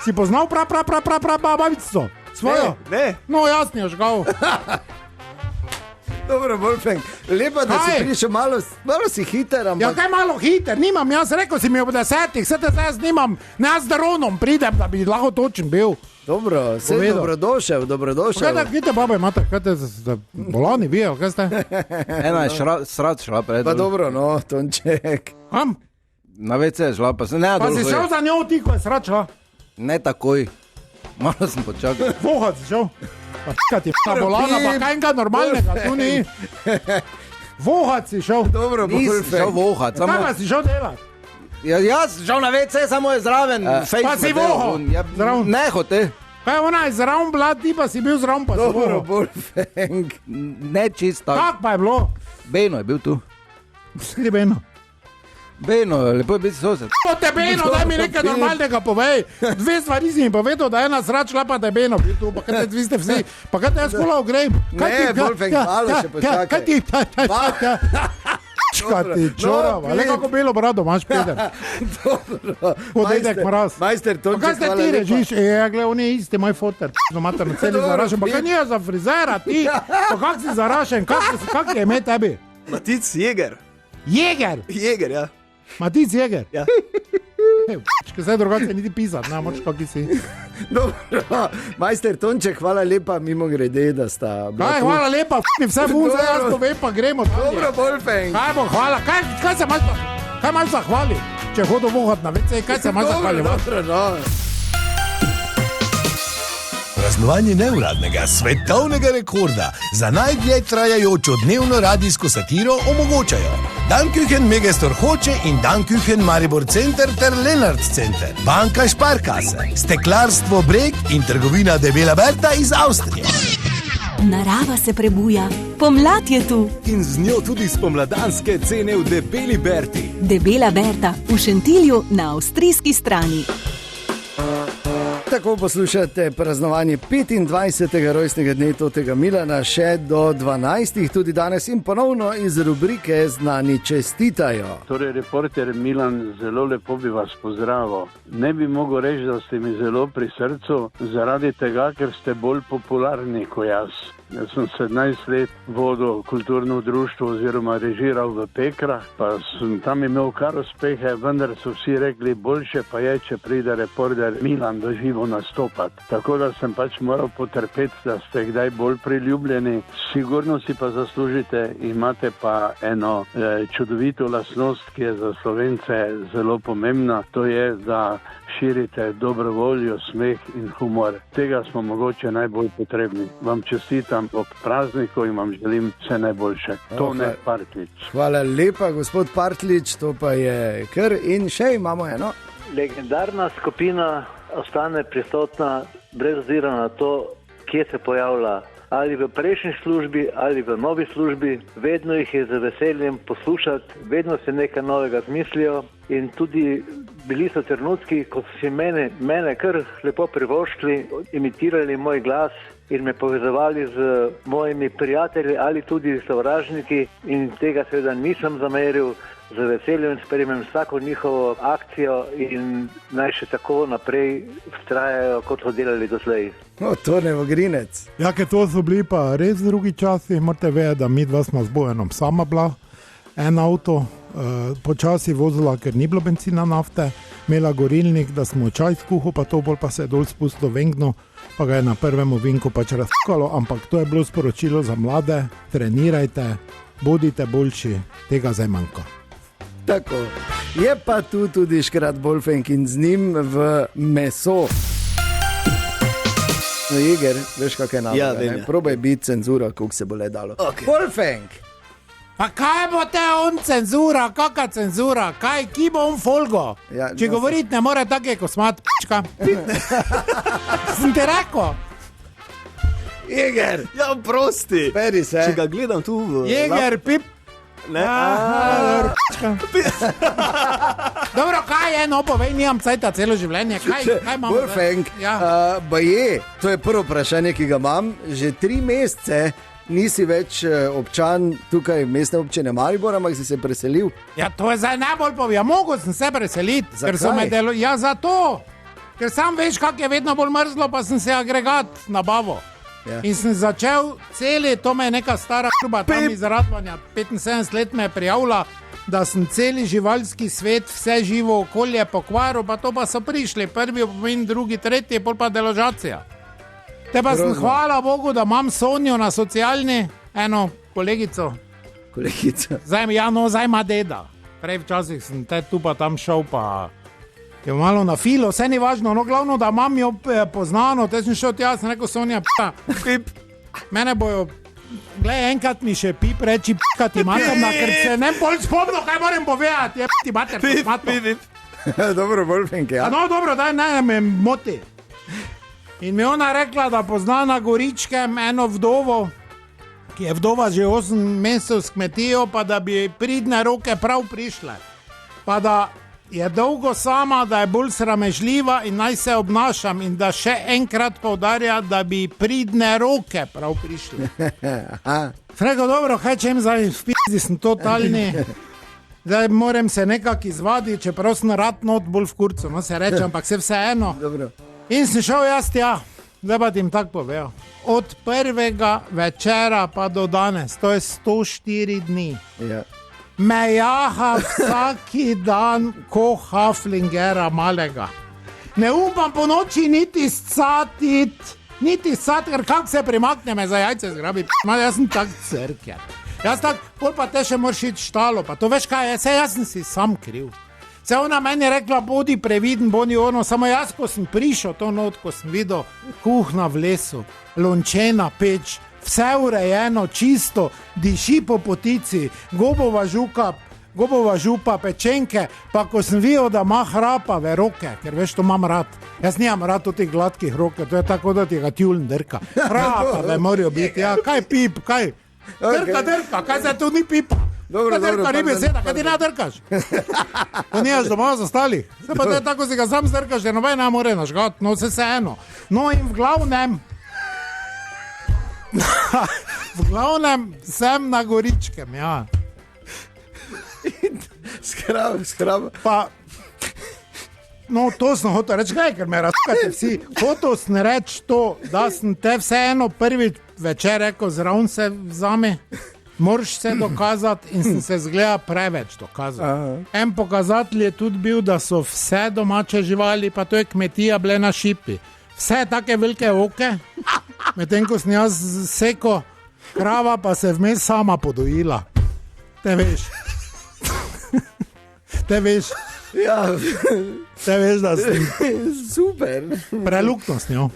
Si poznal babico? Svojo? Ne. No, jasno, žgal. Dobro, Wolfgang, lepa, da si prišel, malo si hiter, ampak... Ja, kaj malo hiter, nimam, jaz rekel si mi ob 10, vse te zdaj nimam, ne jaz z Ronom pridem, da bi lahko točen bil. Dobro, se dobrodošel. Kaj te babe imate, kaj te bolani bijo, kaj ste? Ena je srat šla pred. Pa dobro, no, Tonček. Kam? Na WC je šla, pa se ne pa si šel za njo ti, ko je srat šla? Ne takoj, malo sem počakal. Vohat si šel? Pa ti je bolana, pa kaj enega normalnega, tu ni. Vohat si šel. Dobro, nisem šel vohat. Kaj pa si šel delati? Jaz šel na WC, samo je zraven. Pa si voho. Ne hote. Kaj ona je zraven bila, ti pa si bil zraven, pa si voho. Dobro, Wolfgang. Ne čisto. Kak pa je bilo? Beno je bil tu. Kje je Beno? Beno, lepo je biti sosed. To te Beno, daj mi nekaj normalnega povej. 2 stvari si mi povedal, da je ena srač lapa, da je Beno bil tu, pa kaj te vi ste vsi, pa kaj te jaz kola ogrejim. Ne, Wolfgang, malo še počakaj. Kaj ti, Kaj ti čorava, le kako belo brado imaš, Peter. Dobro. Podedek mraz. Majster, Tonček, kaj ste ti režiš? Gle, on je isti, moj foter. Mater na celi zarašen. Pa kaj nije za frizera, ti? Pa kak si zarašen? Kak je ime tebi? Matic Jeger. Jeger? Jeger, ja. Matic Jeger. Ja. Zdaj drugače niti pisati, ne moč kaki si. Dobro, majster Tonček, hvala lepa, mimo grede, da sta... Hvala lepa, vse bom, zdaj jaz povem, pa gremo. Dobro, Wolfgang. Kaj bo, hvala, kaj se imaš zahvali? Če hodo vohat na WC, kaj se imaš zahvali? Dobro, no. Praznovanje neuradnega svetovnega rekorda za najdlje trajajočo dnevno radijsko satiro omogočajo Danküchen Megastor Hoče in Danküchen Maribor Center ter Lenart Center, banka Sparkasse, steklarstvo Breg in trgovina Debela Berta iz Avstrije. Narava se prebuja, pomlad je tu. In z njo tudi spomladanske cene v Debeli Berti. Debela Berta v Šentilju na avstrijski strani. Tako poslušate praznovanje 25. rojstnega dne Totega Milana še do 12. tudi danes in ponovno iz rubrike Znani čestitajo. Torej, reporter Milan, zelo lepo bi vas pozdravil. Ne bi mogel reči, da ste mi zelo pri srcu, zaradi tega, ker ste bolj popularni kot jaz. Jaz sem 17 let vodil kulturno društvo oziroma režiral v Pekrah, pa sem tam imel kar uspehe, vendar so vsi rekli, boljše pa je, če pride reporter Milan do živo nastopati. Tako da sem pač moral potrpeti, da ste kdaj bolj priljubljeni. Sigurno si pa zaslužite, imate pa eno čudovito lastnost, ki je za Slovence zelo pomembna, to je, da širite dobro voljo, smeh in humor. Tega smo mogoče najbolj potrebni. Vam čestitam ob prazniku in vam želim vse najboljše. Tone Partlič. Hvala lepa, gospod Partlič, to pa je kar in še imamo eno. Legendarna skupina ostane prisotna brez obzira na to, kje se pojavlja. Ali v prejšnji službi, ali v novi službi, vedno jih je z veseljem poslušati, vedno se nekaj novega zmislijo in tudi bili so trenutki, ko so si mene kar lepo privoščili, imitirali moj glas in me povezovali z mojimi prijatelji ali tudi sovražniki in tega seveda nisem zameril. Z veseljem sprejmem vsako njihovo akcijo in naj še tako naprej vztrajajo, kot so delali doslej. Tone Vogrinec. Ja, ker to so bili pa res drugi časi, morate vedeti, da mi dva smo z Bojanom sama bila, en avto, počasi vozila, ker ni bilo benzina, nafte, imela gorilnik, da smo čaj skuhali, pa to bolj pa se je dol spustilo vengno, pa ga je na prvem ovinku pač razkalo, ampak to je bilo sporočilo za mlade, trenirajte, bodite boljši, tega zdaj manjka. Tako, je pa tu tudi Škrat Wolfgang in z njim v meso. No, Jeger, veš kak je naloga, ne? Probaj biti cenzura, koliko se bo le dalo. Okay. Wolfgang! Pa kaj bo te on cenzura, kaka cenzura, kaj, ki bo on folgo? Ja, če govoriti ne more take kosmat p***čka. Sem te rekel. Jeger! Ja, prosti. Peri se. Če ga gledam tu v... Jeger, pip. Ne, dobro, kaj je, no povej, nimam cajta celo življenje, kaj imamo? Wolfgang, to je prvo vprašanje, ki ga imam, že 3 mesece nisi več občan tukaj mestne občine Maribor, ampak si se preselil. Ja, to je zdaj najbolj povem, mogel sem se preseliti. Zakaj? Ja, zato, ker sam veš, kak je vedno bolj mrzlo, pa sem se agregat nabavo. Ja. In sem začel to me je neka stara šuba tam iz Radvanja, 75 let me je prijavila, da sem celi živalski svet, vse živo okolje pokvaril, pa to pa so prišli, prvi pomen, drugi, tretji, pol pa deložacija. Te pa sem hvala Bogu, da imam Sonjo na socialni, eno kolegico. Zdaj ima deda. Prej včasih sem tu pa tam šel, pa je malo na filo, vse ni važno, no glavno, da imam jo poznano, te sem šel tja, sem rekel, Sonja, pip, mene bojo, glej, enkrat mi še pip reči, ti materna, ker se ne bolj spomno, kaj moram povedati, je ti mater, pip. Dobro, Wolfgang, ja. No, dobro, daj, ne me moti. In mi ona rekla, da pozna na Goričkem eno vdovo, ki je vdova že 8 mesecev s kmetijo, pa da bi pridne roke prav prišle, pa da je dolgo sama, da je bolj sramežljiva in naj se obnašam in da še enkrat poudarja, da bi pridne roke prav prišli. Frego, dobro, kaj čem zdaj v pizdi, sem totalni, zdaj moram se nekako izvaditi, čeprav sem rad not bolj v kurcu, no se reče, ampak se vseeno. In sem šel jaz tja, zdaj pa ti jim tako povedal. Od prvega večera pa do danes, to je 104 dni. Ja. me jaha vsaki dan ko haflingera malega. Ne upam po noči niti scatit, ker kak se primakne me za jajce zgrabi, jaz sem tak crkja. Jaz tak, pol pa te še moraš iti štalo, pa to veš kaj je, jaz sem si sam kriv. Se ona meni rekla, bodi previden, bodi ono, samo jaz, ko sem prišel to not, ko sem videl kuhna v lesu, lončena peč, vse urejeno, čisto, diši po potici, gobova župa, pečenke, pa ko sem videl, da ima hrapave roke, ker veš, to imam rad. Jaz nimam rad tih gladkih roke, to je tako, da ti ga tjulen drka. Hrapave morajo biti, ja, kaj pip, kaj? Drka, kaj se tu ni pipa? Dobro, drka ni beseda, kaj ti ne drkaš? To nimaš doma za ostalih. Se pa to je tako, si ga sam zdrkaš, jer noben ne more nažgat, no se eno. No in v glavnem sem na Goričkem, ja. Skrab. Pa, no to sem hotel reči, kaj, ker me razkate vsi. Hotel sem reči to, da sem te vseeno prvi večer rekel, zraven se vzame, moraš se dokazati in sem se zgleda preveč dokazati. En pokazatelj je tudi bil, da so vse domače živali, pa to je kmetija, bile na šipi. Vse take velike oke, medtem ko sem jaz seko, krava pa se vmes sama podojila. Te veš. Ja. Te veš, da sem super. Prelukno s njo.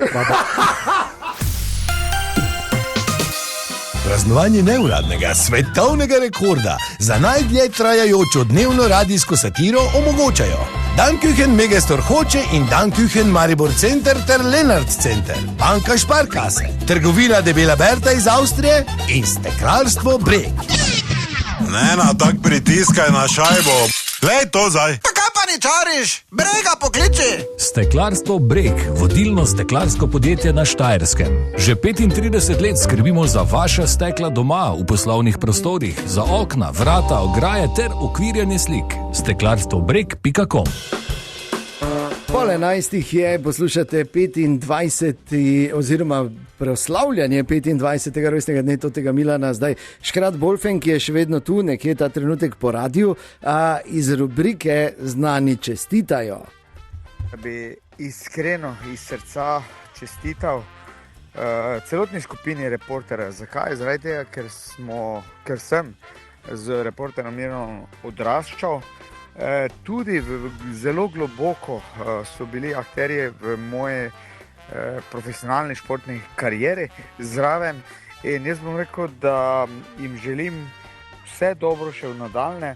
Praznovanje neuradnega svetovnega rekorda za najdlje trajajočo dnevno radijsko satiro omogočajo Danküchen Megastor Hoče in Danküchen Maribor Center ter Lenart Center, banka Sparkasse, trgovina Debela Berta iz Avstrije in steklarstvo Breg. Ne na tak pritiskaj na šajbo. Lej to zdaj. Pa kaj pa ni čariš? Brega pokliči. Steklarstvo Breg, vodilno steklarsko podjetje na Štajerskem. Že 35 let skrbimo za vaša stekla doma, v poslovnih prostorih, za okna, vrata, ograje ter ukvirjanje slik. steklarstvobreg.com. Pol 11 je, poslušate 25. oziroma proslavljanje 25. rojstnega dne tega Milana, zdaj Škrat Bolfen, ki je še vedno tu, nekje ta trenutek po radiju, iz rubrike Znani čestitajo. Da bi iskreno iz srca čestital celotni skupini Reportera. Zakaj? Zaradi tega, ker sem z Reporterom Milanom odraščal. Tudi zelo globoko so bili akterji v moje profesionalni športni karieri zraven in jaz bom rekel, da jim želim vse dobro še v nadaljne,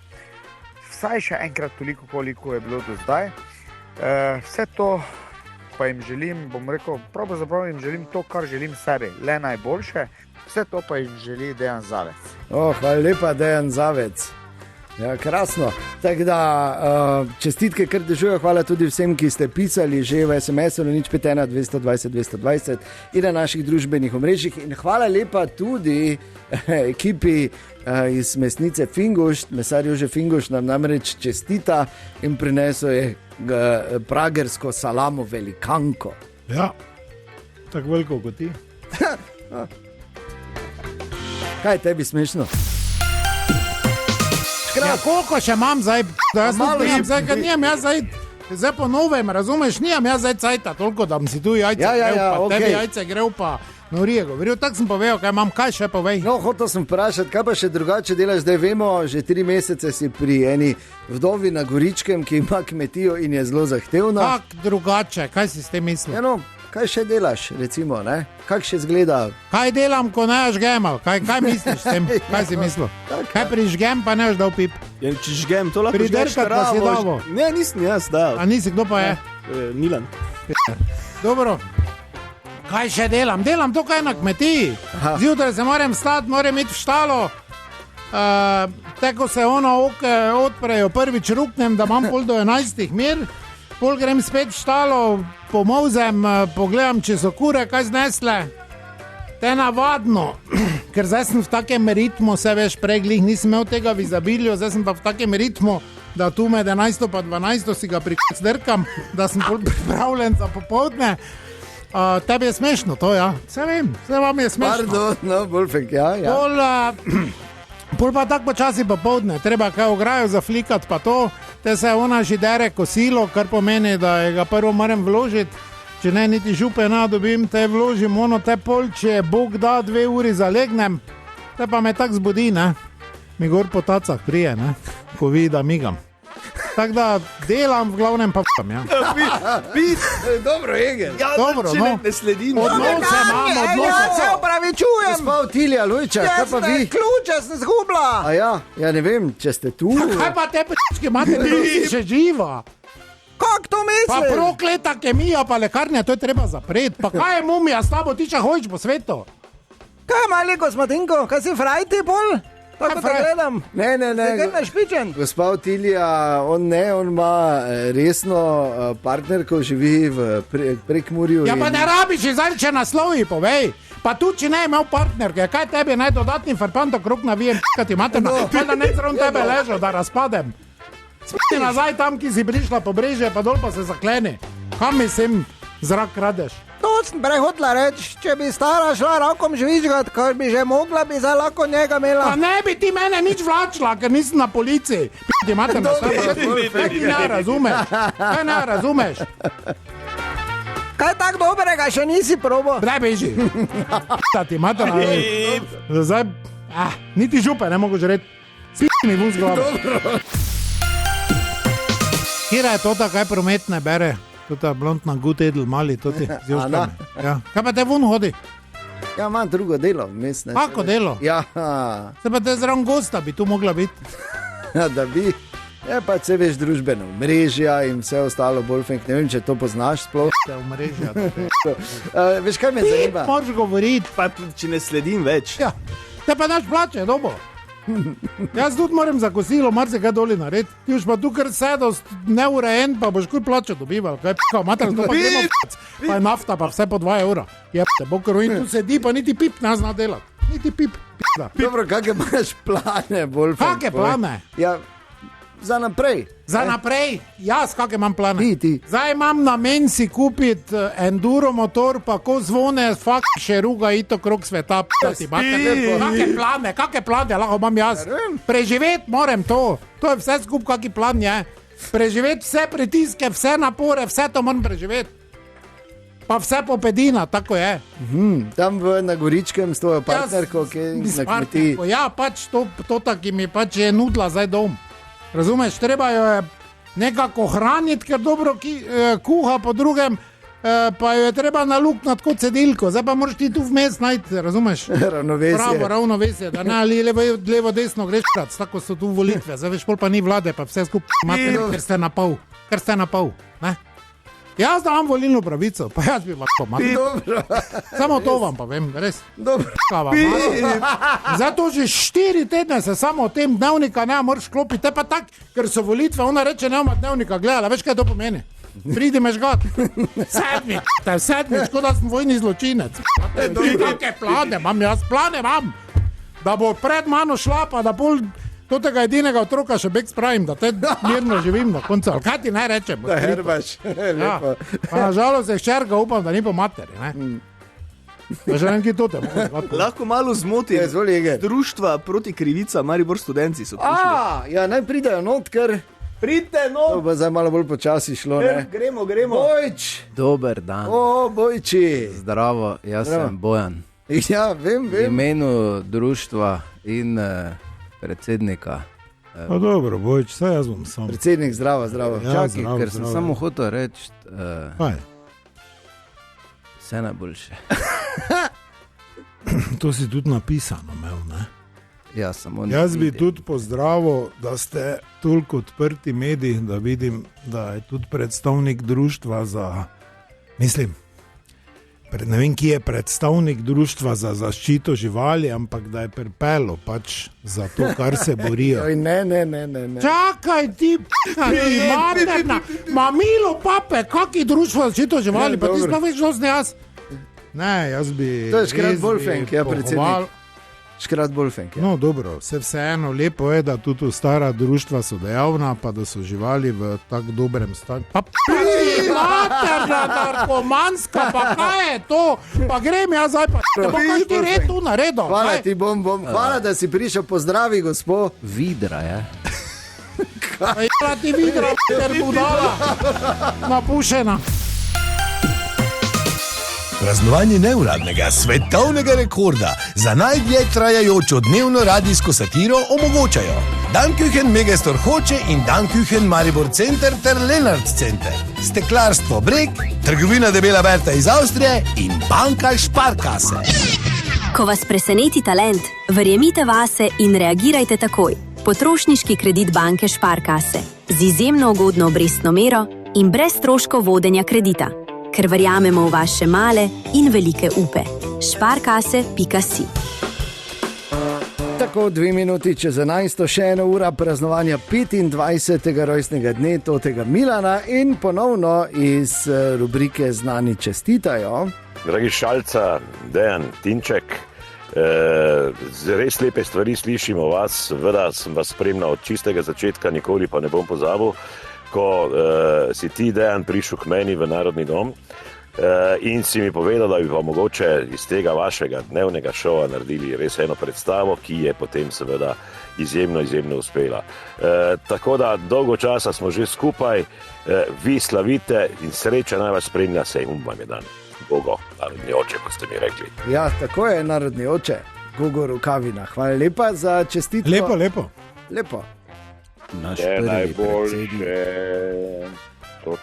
vsaj še enkrat toliko, koliko je bilo do zdaj. Vse to pa jim želim, bom rekel, pravzaprav jim želim to, kar želim sebi, le najboljše, vse to pa jim želi Dejan Zavec. Hvala lepa, Dejan Zavec. Ja, krasno. Tako da čestitke kar dežujo, hvala tudi vsem, ki ste pisali že v SMS-u 051 220 220 in na naših družbenih omrežjih. In hvala lepa tudi ekipi iz mesnice Fingušt. Mesar Jože Fingušt nam namreč čestita in prinesel je pragersko salamo velikanko. Ja, tako veliko kot ti. Kaj je tebi smešno? Ja, koliko še imam zdaj, da jaz nimam zdaj, ker nimam jaz zdaj po novem, razumeš, nimam jaz zdaj cajta toliko, da bom si tu jajce grev, pa okay. Tebi jajce grev, pa norije govoril, tako sem povedal, kaj imam, kaj še povej. No, hotel sem vprašati, kaj pa še drugače delaš, zdaj vemo, že 3 mesece si pri eni vdovi na Goričkem, ki ima kmetijo in je zelo zahtevna. Kak drugače, kaj si s tem mislil? Ja, no, kaj še delaš, recimo, ne? Kak še zgleda? Kaj delam, ko ne žgem, kaj misliš s tem, kaj si mislil? Kaj prižgem, pa ne dal pip? Ja, če žgem, to lahko žgeš kravo. Pa si davo. Ne, nisem jaz dal. A nisi, kdo pa je? Milan. Dobro. Kaj še delam? Delam to, kaj na kmetiji. Zjutraj se moram stati, moram iti v štalo. Tako se ono odprejo, prvič ruknem, da imam pol do 11 mir. Pol grem spet v štalo, pomozem, pogledam, če so kure kaj znesle. Te navadno, ker zdaj sem v takem ritmu, se veš, preglih nisem imel tega v izabiliju, zdaj sem pa v takem ritmu, da tu med 11 pa 12 si ga prikzdrkam, da sem pol pripravljen za popoldne. Tebi je smešno to, ja? Se vem, se vam je smešno. Pardon, no, Bolfek, ja. Pol pa tako počasi popoldne, treba kaj ograjo zaflikati pa to, te se ona že dere kosilo, kar pomeni, da ga prvo moram vložiti, če ne niti župena dobim, te vložim ono te pol, če Bog da 2 uri zalegnem, te pa me tako zbudi, ne, mi gor po tacah prije, ne, ko vidi, da migam. Tako da delam, v glavnem pa p***am, ja. Dobro, Egel. Ja, Dobro, če no. ne sledim. Odnose imam, odnose. Se opravičujem. Gospa Otilija Lujčak, kaj pa vi? Ključe sem zgubila. A ja ne vem, če ste tu. Kaj pa te p***ki imate, da si še živa? Kako to misliš? Pa prokleta kemija, pa lekarnja, to je treba zapreti. Pa kaj je mumija s tabo, ti če hojiš po svetu? Kaj mali kosmatinko, kaj si frajti pol? Tako te gledam. Ne. Kaj ne špičen? Gospa Otilija, on ima resno partnerko, živi v Prekmurju. Ja pa ne rabiš, zdaj če naslovi, povej. Pa tu, če ne imel partnerke, kaj tebi naj dodatni farpant okrog navijem, kaj ti imate na... Pa da ne zraven tebe ležo, da razpadem. Spiti nazaj tam, ki si prišla po brežje, pa dol pa se zakleni. Kam mislim, zrak kradeš? To sem prehotla reči, če bi stara šla rokom žvižgat, kar bi že mogla, bi zdaj lahko njega imela. Pa ne bi ti mene nič vlačila, ker nisem na policiji. Ti imate na sebe, kaj ti ne razumeš? Kaj ne razumeš? Kaj tak dobrega še nisi probo? Daj beži. Da ti imate na zdaj, niti župe ne mogu že reči. Spiti mi vun z glavo. Kira je tota, kaj prometne bere? Tota blondna good edel mali, toti z juškami. Ja. Kaj pa te vun hodi? Ja, imam drugo delo. Kako delo? Ja. Se pa te zraven gosta bi tu mogla biti. Ja, da bi. Ja, pa se veš družbeno, mrežja in vse ostalo, Bolfenk, ne vem, če to poznaš sploh. Te omrežja. Veš, kaj me zanima? Ti moraš govoriti. Pa če ne sledim več. Ja, te pa naš plače, dobo. Jaz tudi moram za kosilo, mar se kaj doli narediti. Ti už pa tu kar sedost neurejen, pa boš kuj plače dobival. Kaj p***a, mater, to pa gremo p***c. Pa je nafta, pa vse po 2 evra. Jebte, bokro, in tu sedi, pa niti pip ne zna delati. Niti pip, p***a. Dobro, kakve imaš plane, Bolfenk? Kakve plane? Ja, za naprej. Za naprej? Jaz, kakve imam plane? Ti. Zdaj imam namen si kupiti enduro motor, pa ko zvone, še ruga ito krog sveta, p***ti, mater. Kakve plane lahko imam jaz? Preživeti moram to. To je vse skup, kaki plan je. Preživeti vse pritiske, vse napore, vse to moram preživeti. Pa vse popedina, tako je. Tam na Goričkem s tvojo partnerko, ki je na kmetiji. Ja, pač to taki mi pač je nudila zdaj dom. Razumeš, treba jo je nekako hraniti, ker dobro kuha, po drugem pa jo je treba naluknati kot sedilko. Zdaj pa moraš ti tu vmes najti, razumeš? Ravnovesje. Ravnovesje, da ne ali levo desno greš krat, tako so tu volitve. Zdaj veš, pol pa ni vlade, pa vse skupaj imate, ker ste na pol, ne? Jaz da imam volilno pravico, pa jaz bi lahko matel. Samo to vam pa vem, res. Dobro. Zato že 4 tedne se samo o tem dnevnika ne moraš klopiti, te pa tak, ker so volitve, ona reče, ne ima dnevnika gledala, veš kaj to pomeni? Pridi me žgat. Sedmič, kot da sem vojni zločinec. Kakve plane imam, jaz plane imam, da bo pred mano šla, pa da pol tega edinega otroka še bek spravim, da te mirno živim na koncu. Kaj ti naj rečem? Da herbaš, lepo. Pa nažalost je ščerka, upam, da ni po materi, ne? Pa že nekaj to te moram. Lahko malo zmotim. Društva proti krivica, Maribor Studenci so prišli. Ja, naj pridejo not, ker... Pridite not! To bo zdaj malo bolj počasi šlo, ne? Gremo. Bojč! Dober dan. Bojči! Zdravo, jaz sem Bojan. Ja, vem. V imenu društva in... predsednika. Pa dobro, Bojč, saj jaz bom sam. Predsednik, zdravo. Ja, čakaj, ker sem samo hotel reči, vse najboljše. To si tudi napisano imel, ne? Ja, samo jaz bi tudi pozdravil, da ste toliko odprti mediji, da vidim, da je tudi predstavnik društva za, mislim, ne vem, ki je predstavnik društva za zaščito živali, ampak da je pripelo pač za to, kar se borijo. Ne. Čakaj ti, materna, mamilo pape, kaki društvo za zaščito živali, pa ti sploh več osne jaz. Ne, jaz bi... To je škrat Bolfenk, ja, predsednik. škrat Bolfenk. No, dobro, vseeno lepo je, da tudi stara društva so dejavna, pa da so živali v tako dobrem stanju. Pa materna narkomanska, pa kaj je to? Pa grem jaz zdaj, pa ne bo kaj ti red tu naredil. Hvala ti hvala, da si prišel, pozdravi gospod. Vidra je. Hvala ti vidra, ter budala, napušena. Praznovanje neuradnega svetovnega rekorda za najdlje trajajočo dnevno radijsko satiro omogočajo Danküchen Megastor Hoče in Danküchen Maribor Center ter Lenart Center, Steklarstvo Breg, Trgovina Debela Berta iz Avstrije in Banka Sparkasse. Ko vas preseneti talent, verjemite vase in reagirajte takoj. Potrošniški kredit Banke Sparkasse z izjemno ugodno obrestno mero in brez stroškov vodenja kredita. Ker verjamemo v vaše male in velike upe. Sparkasse.si. Tako 2 minuti čez 11, še 1 ura praznovanja 25. rojstnega dne Totega Milana in ponovno iz rubrike Znani čestitajo. Dragi Šalca, Dejan, Tinček, res lepe stvari slišim o vas, seveda sem vas spremljal od čistega začetka, nikoli pa ne bom pozabil, ko si ti, Dejan, prišel k meni v Narodni dom in si mi povedal, da bi pa mogoče iz tega vašega dnevnega šova naredili res eno predstavo, ki je potem seveda izjemno uspela. Tako da dolgo časa smo že skupaj, vi slavite in sreča naj vas spremlja, sej vam je dan. Gogo, narodni oče, kot ste mi rekli. Ja, tako je, narodni oče, Gogo Rukavina. Hvala lepa za čestitko. Lepo. Vse najboljše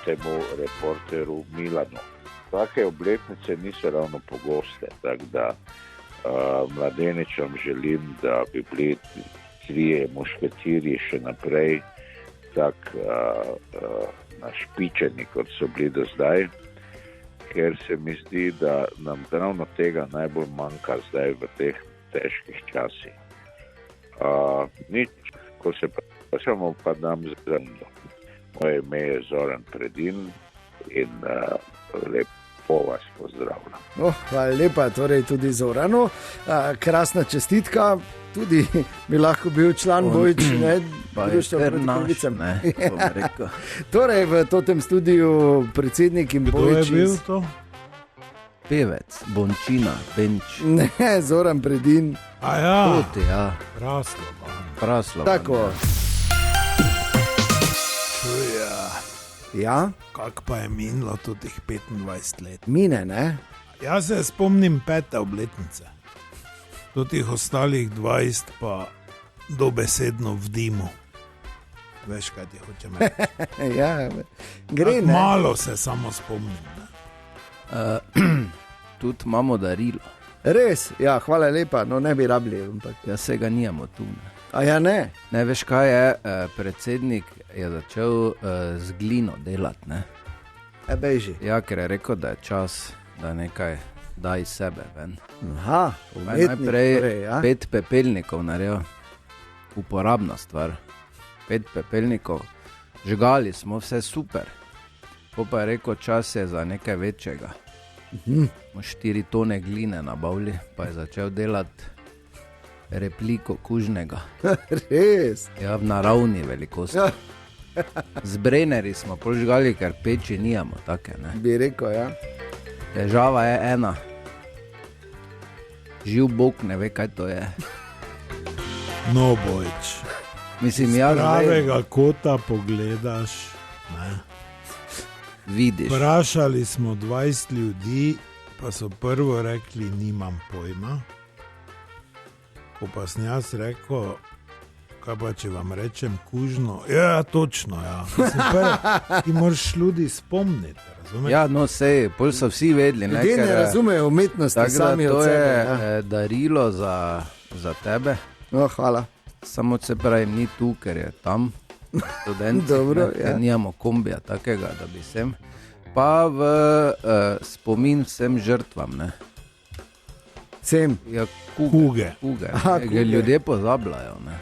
temu reporteru Milanu. Take obletnice niso ravno pogoste, tako da mladeničem želim, da bi bili 3 mušketiri še naprej našpičeni, kot so bili do zdaj, ker se mi zdi, da nam ravno tega najbolj manjka zdaj v teh težkih časih. Nič, ko se Samo pa dam zrno. Moje ime je Zoran Predin in lepo vas pozdravljam. Hvala lepa, torej tudi Zoranu. Krasna čestitka, tudi bi lahko bil član Bojič, ne? Društvo proti pravicam. Torej v totem studiu predsednik in Bojič. Kdo je bil to? Pevec, Bončina, Benč. Ne, Zoran Predin. Ja. Toti, ja. Praslovan. Tako. Ja? Kak pa je minilo totih 25 let? Mine, ne? Jaz se spomnim 5. obletnice. Totih ostalih 20 pa dobesedno v dimu. Veš, kaj ti hočem reči? Ja, gre, ne? Malo se samo spomnim, ne? Tudi imamo darilo. Res? Ja, hvala lepa, no ne bi rabili. Ja, se ga nijamo tu, ne? A ja, ne? Ne, veš kaj je, predsednik je začel z glino delati, ne? Beži. Ja, ker je rekel, da je čas, da nekaj da iz sebe ven. Aha, umetnik. Najprej 5 pepelnikov naredil, uporabna stvar. 5 pepelnikov, žgali smo, vse super. Pa je rekel, čas je za nekaj večjega. 4 tone gline nabavili, pa je začel delati repliko kužnega. Res? Ja, v naravni velikosti. Z breneri smo požgali, ker peči nijamo take, ne? Bi rekel, ja. Težava je ena. Živ Bog ne ve, kaj to je. No, Bojič. Mislim, jaz z pravega kota pogledaš, ne? Vidiš. Vprašali smo 20 ljudi, pa so prvo rekli, nimam pojma. Ko pa sem jaz rekel, kaj pa če vam rečem kužno, ja, točno, ja. Ti moraš ljudi spomniti, razumeti? Ja, no, sej, pol so vsi vedeli. Ljudje ne razumejo umetnosti sami od sebe. To je darilo za tebe. No, hvala. Samo se pravi, ni tu, ker je tam. Studenti, dobro, ja. Nijamo kombija takega, da bi sem. Pa v spomin vsem žrtvam, ne? Vsem? Ja, kuge. Ljudje pozabljajo, ne?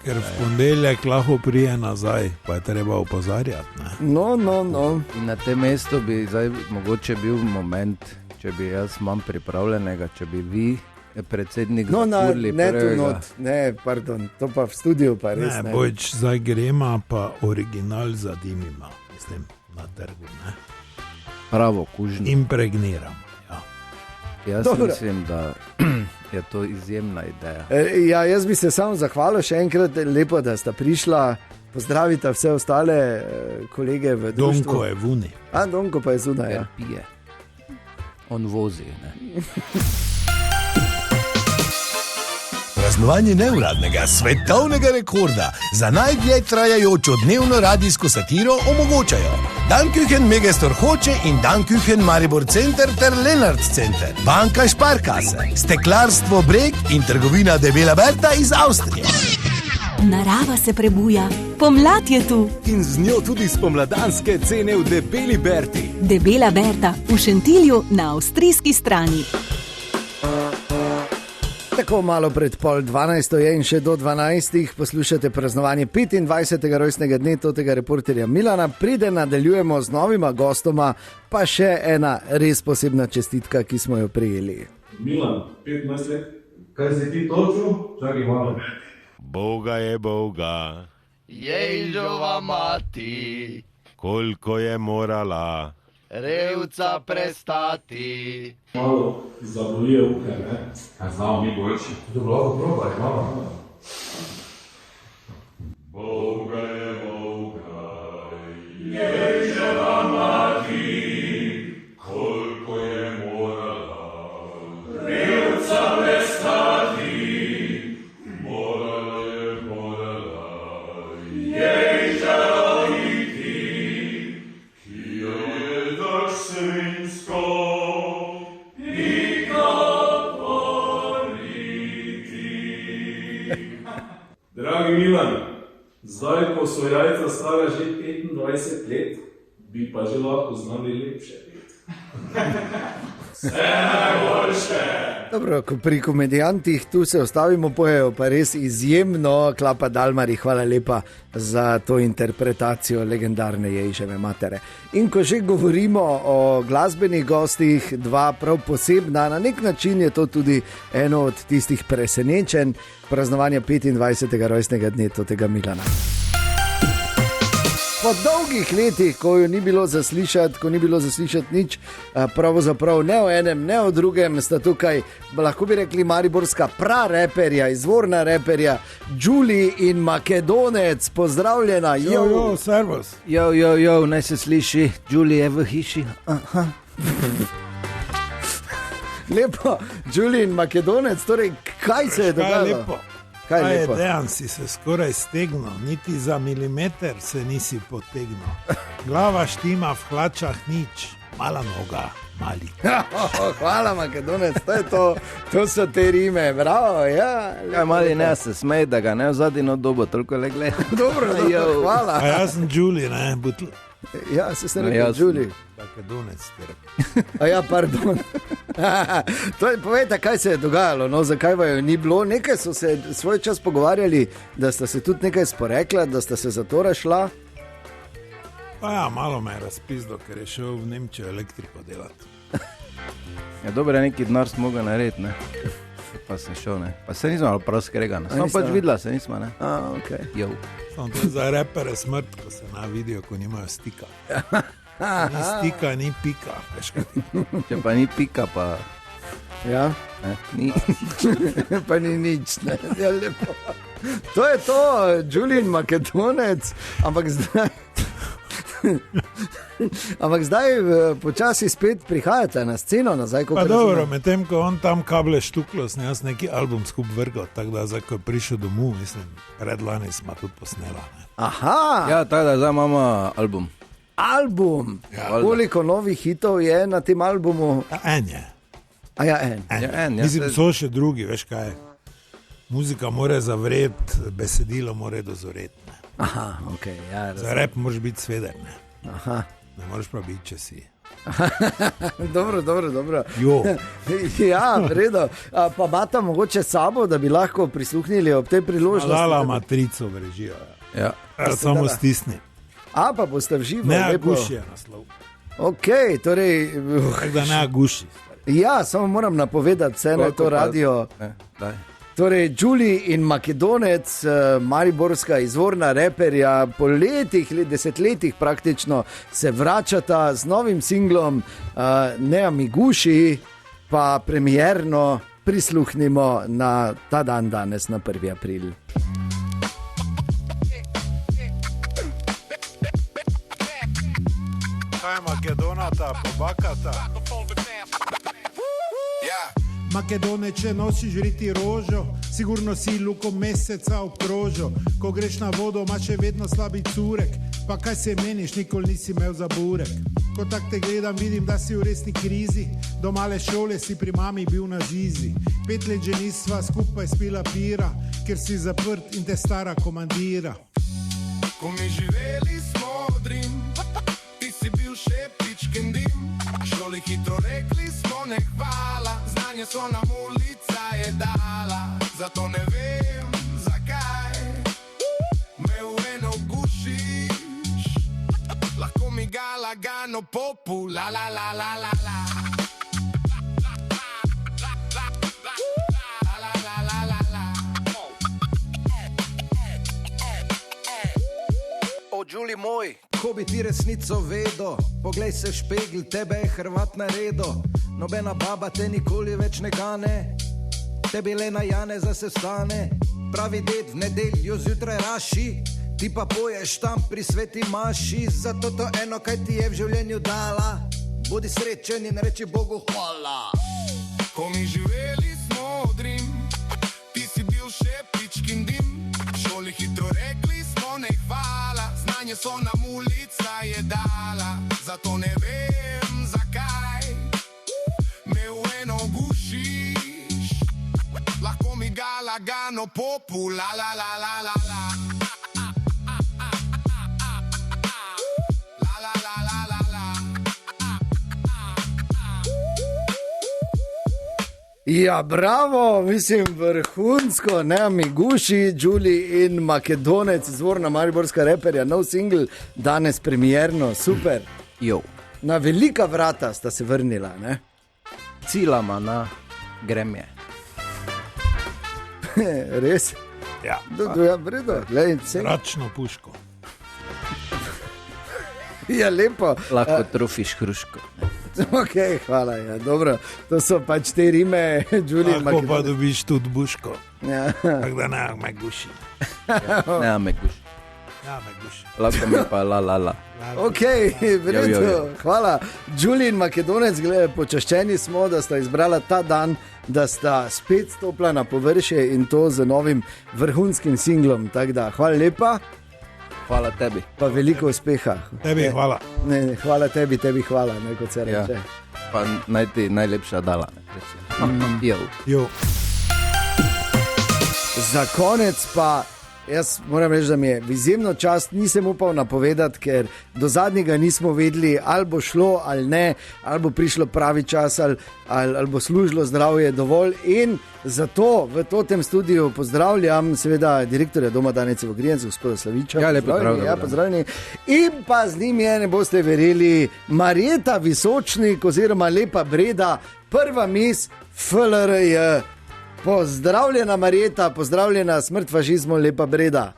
Ker v ponedeljek lahko prije nazaj, pa je treba opozarjati, ne? No. In na tem mestu bi zdaj mogoče bil moment, če bi jaz manj pripravljenega, če bi vi predsednik No, Zakurli ne tu prvega. not, ne, pardon, to pa v studiu pa res Ne, Bojč, zdaj grema pa original zadimima, mislim, na trgu, ne. Pravo kužno. Impregniram. Jaz Dobro. mislim, da je to izjemna ideja. Ja, jaz bi se samo zahvalil še enkrat, lepo, da sta prišla. Pozdravite vse ostale kolege v društvu. Donko je vuni. A, Donko pa je zunaj. Ja. Pije. On vozi. Ne? Praznovanje neuradnega svetovnega rekorda za najdlje trajajočo dnevno radijsko satiro omogočajo Danküchen Megastor Hoče in Danküchen Maribor Center ter Lenart Center, Banka Sparkasse, Steklarstvo Breg in trgovina Debela Berta iz Avstrije. Narava se prebuja, pomlad je tu. In z njo tudi spomladanske cene v Debeli Berti. Debela Berta v Šentilju na avstrijski strani. Tako malo pred 11:30 je in še do 12. poslušate praznovanje 25. rojstnega dne tega reporterja Milana. Preden nadaljujemo z novima gostoma, pa še ena res posebna čestitka, ki smo jo prejeli. Milan, 15 let. Kaj si ti točil? Čakaj malo. Boga je Boga, Ježova mati, koliko je morala. revca prestati. Malo zabolije uhe, ne? Kaj znamo mi boljši? Dobro, probaj, malo. Boga je Boga, Ježova mati, koliko je morala revca prestati. Dragi Milan, zdaj ko so jajca stara že 25 let, bi pa že lahko znali lepše biti. Vse najboljše! Dobro, ko pri komedijantih tu se ostavimo, pojejo pa res izjemno. Klapa Dalmari, hvala lepa za to interpretacijo legendarne Ježeve matere. In ko že govorimo o glasbenih gostih, dva prav posebna, na nek način je to tudi eno od tistih presenečenj praznovanja 25. rojstnega dne tega Milana. Po dolgih letih, ko jo ni bilo zaslišati nič, pravzaprav ne o enem, ne o drugem, sta tukaj, lahko bi rekli, mariborska prareperja, izvorna reperja, Đuli in Makedonec, pozdravljena. Jo, servus. Jo, naj se sliši, Đuli je v hiši. Aha. Lepo, Đuli in Makedonec, torej kaj se je dogajalo? Kaj je lepo? Dejan si se skoraj stegnil, niti za milimeter se nisi potegnil. Glava štima, v hlačah nič, mala noga, mali. Hvala, Makedonec, to je to, to so te rime, bravo. Ja, mali ne se smej, da ga ne v zadnjo dobo toliko le gleda. Dobro, hvala. A jaz sem Đuli, ne, butl. Ja, se ste rekli Đuli. Makedonec. A ja, pardon. Povejte, kaj se je dogajalo, no, zakaj vaju ni bilo. Nekaj so se svoj čas pogovarjali, da sta se tudi nekaj sporekla, da sta se za to rešla. Pa ja, malo me je razpizdo, ker je šel v Nemčijo elektriko delati. Ja, dobro, neki denar smo mogli narediti, ne. Pa sem šel, ne. Pa se nismo malo prav skregani. Samo pač videla se nismo, ne. Okay. Jo. Samo to je za repere smrt, ko se na vidijo, ko nimajo stika. Ni stika, ni pika. Če pa ni pika, pa... Ja? Ne, ni. Pa ni nič, ne. Ja, lepo. To je to, Đuli in Makedonec, ampak zdaj... Ampak zdaj počasi spet prihajate na sceno nazaj. Pa dobro, medtem ko on tam kable štuklo, sem jaz neki album skup vrgal, tako da zdaj, ko je prišel domov, mislim, predlani smo tudi posnela. Ne. Aha! Ja, tako da zdaj imamo album. Album? Ja. Koliko novih hitov je na tem albumu? En je. A ja, en. Mislim, so še drugi, veš kaj. Muzika mora zavreti, besedilo mora dozoreti. Aha, ok. Ja, za rap moraš biti sveder, ne. Aha. Ne moraš pa biti, če si. Dobro. Jo. Ja, vredo. Pa imata mogoče sabo, da bi lahko prisluhnili ob tej priložnosti. Dala matrico v režijo. Ja. Samo stisni. A, pa boste v živo. Ne, guši je naslov. Ok, torej... Tako da ne guši. Ja, samo moram napovedati, vse na to radio. Torej, Đuli in Makedonec, mariborska izvorna reperja, po letih, desetletjih praktično se vračata z novim singlom Ne mi guši, pa premierno prisluhnimo na ta dan danes, na 1. april. Kaj Makedonata, pobakata? Makedoneče nosiš riti rožo, sigurno si luko meseca obkrožo. Ko greš na vodo, imaš še vedno slabi curek, pa kaj se meniš, nikoli nisi imel za burek. Ko tak te gledam, vidim, da si v resni krizi, do male šole si pri mami bil na žizi. 5 let že nisva skupaj spila pira, ker si zaprt in te stara komandira. Ko mi živeli smo odrim, ti si bil še pičken dim, šoli hitro rekli smo ne hvala, znanje so nam ulica je dala, zato ne vem zakaj me v eno gušiš, lahko mi ga lagano popu, la la la la la la. O, Đuli moj, ko bi ti resnico vedo, poglej se v špegl, tebe je Hrvat naredo. Nobena baba te nikoli več ne gane, tebi le na Janeza se vstane. Pravi ded v nedeljo zjutraj raši, ti pa poješ tam pri sveti maši. Zato to eno, kaj ti je v življenju dala, bodi srečen in reči Bogu hvala. Ko mi živeli smo odrim, ti si bil še pičkin dim, šoli hitro rekli smo ne hvala, znanje so nam ulica je dala, zato ne vem zakaj me v eno gušiš, lahko mi ga lagano popu, la la la la la la. Ja, bravo, mislim vrhunsko, ne mi guši, Đuli in Makedonec, izvorna mariborska reperja, nov single, danes premierno, super. Jo. Na velika vrata sta se vrnila, ne? Cilama na gremje. Res? Ja. Ja, vredo, glej, vse. Zračno puško. Ja, lepo. Lahko trofiš hruško. Ok, hvala, ja, dobro. To so pač te rime, Đuli in Lahko Makedonec. pa dobiš tudi buško. Ja. Tako da ne me guši. Ne me guši. Ja, me guši. Lahko mi pa la la la. Ok, vredo, hvala. Đuli in Makedonec, glede, počaščeni smo, da sta izbrala ta dan, da sta spet stopila na površje in to z novim vrhunskim singlom. Tako da, hvala lepa. Hvala tebi. Pa veliko uspeha. Tebi hvala. Ne, hvala tebi hvala, ne, kot se reče. Pa naj ti najlepša dala. Jo. Za konec pa jaz moram reči, da mi je izjemno čast, nisem upal napovedati, ker do zadnjega nismo vedeli, ali bo šlo ali ne, ali bo prišlo pravi čas, ali bo služilo zdravje dovolj. In zato v tem studiu pozdravljam seveda direktorja Doma Danice v Ogrijencu, gospoda Slaviča. Ja, lepo pozdravljeni. Ja, pozdravljeni. In pa z njim je, ne boste verjeli, Marjeta Visočnik oziroma Lepa Breda, prva mis FLRJ. Pozdravljena Marjeta, pozdravljena, smrt fašizmu, Lepa Breda.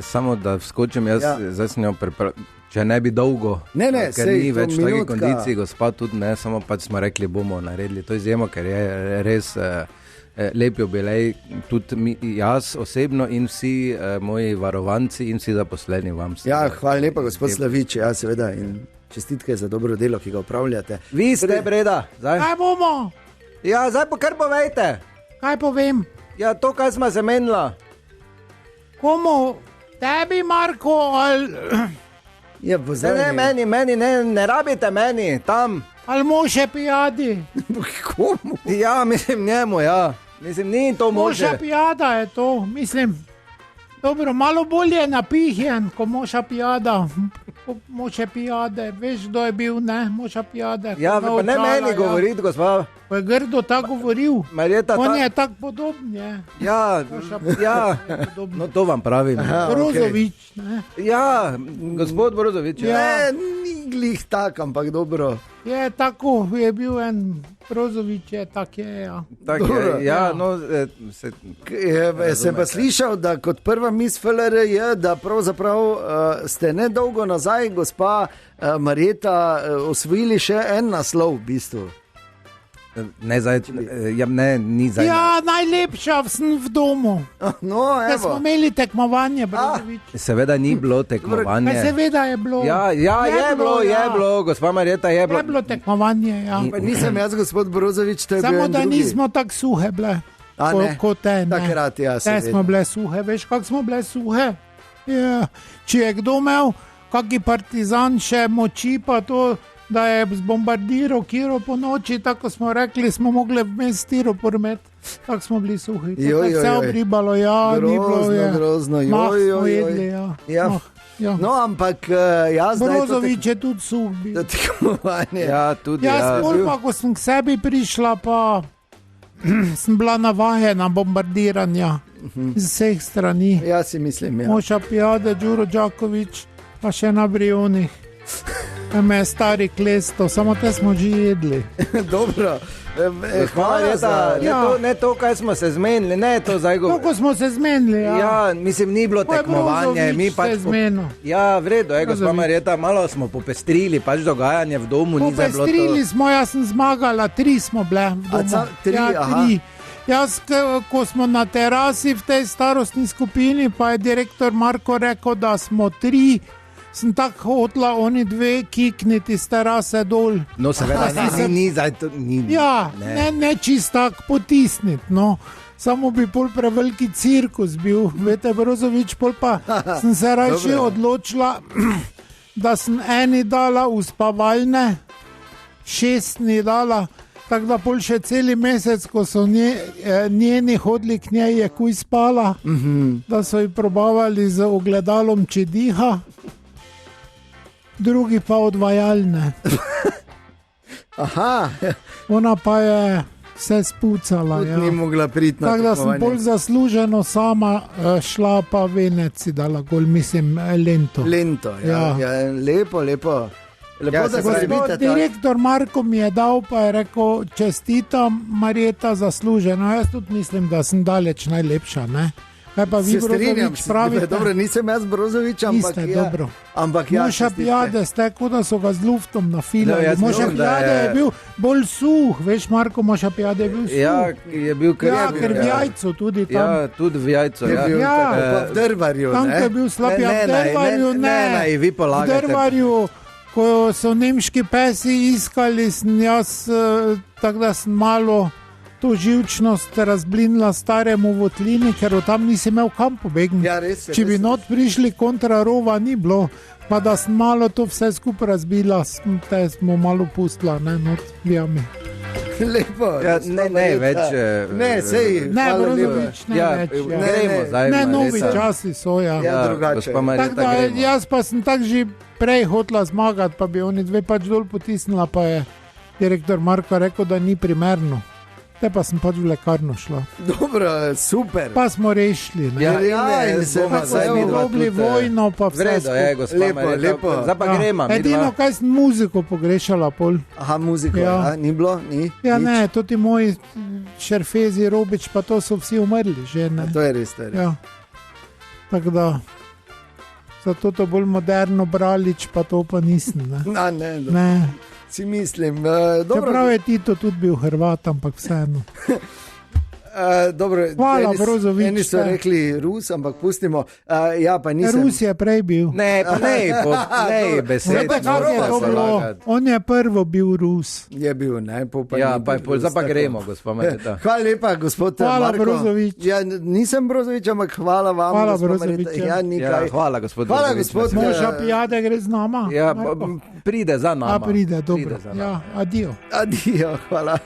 Samo da vskočim, jaz zdaj sem jo pripravil. Če ne bi dolgo, ne, ker ni več takih kondicij, gospa tudi ne, samo pač smo rekli, bomo naredili to izjemo, ker je res lep jubilej, tudi jaz osebno in vsi moji varovanci in vsi zaposleni vam. Ja, hvala lepa, gospod Slavič, ja, seveda, in čestitke za dobro delo, ki ga upravljate. Vi ste Breda, zdaj? Kaj bomo? Ja, zdaj pa kar povejte. Kaj povem? Ja, to, kaj smo zamenila. Komu? Tebi, Marko, ali... Ja, ne, meni, ne rabite meni, tam. Ali može pijadi? Komu? Ja, mislim njemu, ja. Mislim, ni to može. Moža pijada je to, mislim. Dobro, malo bolje napihjen, ko moža pijada. Moče pijade, veš, kdo je bil, ne, moža pijade. Ja, pa ne meni govoriti, gospod. Pa je grdo tako govoril. Marjeta, on je tako podoben, je. Ja, no to vam pravim. Brozovič, ne. Ja, gospod Brozovič. Ne, ni glih tak, ampak dobro. Je tako, je bil en Brozovič, je tak je. Ja. Tak je, ja, no, sem pa slišal, da kot prva mis FLR je, da pravzaprav ste nedolgo nazaj, gospa Marjeta, osvojili še en naslov v bistvu. Ne, zdaj, ni zdaj. Ja, najlepša sem v domu. No, da smo imeli tekmovanje, Brozovič. Seveda ni bilo tekmovanje. Seveda je bilo. Ja, je bilo, gospa Marjeta, je bilo. Je bilo tekmovanje, ja. Nisem jaz, gospod Brozovič, to je samo, bil en da drugi. nismo tako suhe bile. Kot te, ne. Takrat, ja, te smo bile suhe, veš, kako smo bile suhe? Ja. Če je kdo imel, kaki partizan še moči, pa to, da je zbombardiral Kiro po noči, tako smo rekli, smo mogli vmes stiropor met, tako smo bili suhi. Vse obribalo, ja, ni bilo, je. Grozno, mah smo jedli, ja. Ja. Ja. No, ampak jaz zdaj... Brozovič je tudi suh bil. To tekmovanje. Ja, tudi jaz pa, ko sem k sebi prišla, pa sem bila navajena bombardiranja z vseh strani. Ja, si mislim, ja. Moša Pijade, Đuro Đaković, pa še na Brionih. Me je stari klesto, samo te smo že jedli. Dobro, hvala za... Ne to, kaj smo se zmenili, ne to zdaj govori. Kako smo se zmenili, ja. Ja, mislim, ni bilo tekmovanje. Mi pač ja, v redu, gospa Marjeta, malo smo popestrili, pač dogajanje v domu ni zdaj bilo to. Popestrili smo, jaz sem zmagala, 3 smo bile v domu. 3. Jaz, ko smo na terasi v tej starostni skupini, pa je direktor Marko rekel, da smo 3, sem tako hotla oni 2 kikniti z terase dol. No, seveda, ni zdaj to... Ja, ne čist tak potisniti, no. Samo bi pol preveliki cirkus bil, vete, Brozovič, pol pa sem se raje odločila, da sem eni dala uspavalne, 6 ni dala, tako da pol še celi mesec, ko so njeni hodili k njej, je kuj spala, da so ji probavali z ogledalom, če diha. Drugi pa odvajalne. Aha. Ona pa je vse spucala. Ja. Ni mogla priti na tako, da sem bolj zasluženo sama šla pa veneci dala gol, mislim, lento. Lento, ja. Lepo. Lepo, da se vidite. Direktor Marko mi je dal, pa je rekel, čestitam, Marjeta, zasluženo. Jaz tudi mislim, da sem daleč najlepša, ne? Kaj pa vi, Brozovič, pravite? Dobro, nisem jaz Brozovič, ampak ja. Moša Pijade ste, kot da so ga z luftom nafilali. Moša Pijade je bil bolj suh, veš, Marko, Moša Pijade je bil suh. Ja, je bil ker v jajcu tudi tam. Ja, tudi v jajcu, ja. V Drvarju, ne? Tam, ko je bil slab, ja, v Drvarju, ne. Vi polagate. V Drvarju, ko so nemški pesi iskali, sem jaz, tako da sem malo... to živčnost razblinila staremu votlini, ker tam nisi imel kam pobegniti. Ja, res je. Če bi not prišli kontra rova, ni bilo, pa da sem malo to vse skupaj razbila, te smo malo pustila, ne, not v jami. Lepo. Ja, ne več. Ne, sej. Ne, Brozovič, ne več. Gremo zdaj. Ne, novi časi so, ja. Ja, drugače. Tako da jaz pa sem tak že prej hotla zmagati, pa bi oni 2 pač dol potisnila, pa je direktor Marko rekel, da ni primerno. Te pa sem pač v lekarno šla. Dobro, super. Pa smo rešili. Ja, in se pa smo dobili vojno, pa vse skupaj. Lepo. Zdaj pa gremo. Edino, kaj sem muziko pogrešala pol. Aha, muziko, ja. Ni bilo? Ni? Ja, ne, tudi moji Šerfezi, Robič, pa to so vsi umrli že, ne. A to je res. Ja. Tako da, zato to bolj moderno Bralič, pa to pa nisem, ne. Ne. Si mislim. Čeprav je Tito tudi bil Hrvat, ampak vseeno. Dobro, hvala, Brozovič. Eni so rekli Rus, ampak pustimo. Ja, pa nisem. Rus je prej bil. Ne, besede. On je prvo bil Rus. Je bil, ne? Ja, zdaj pa gremo, gospod Marjeta. Hvala lepa, gospod Marko. Hvala, Brozovič. Ja, nisem Brozovič, ampak hvala vam. Hvala, Brozovič. Ja, hvala, gospod Brozovič. Moša Pijade gre z nama. Ja, pride za nama. Pride, dobro. Ja, adijo. Adijo, hvala.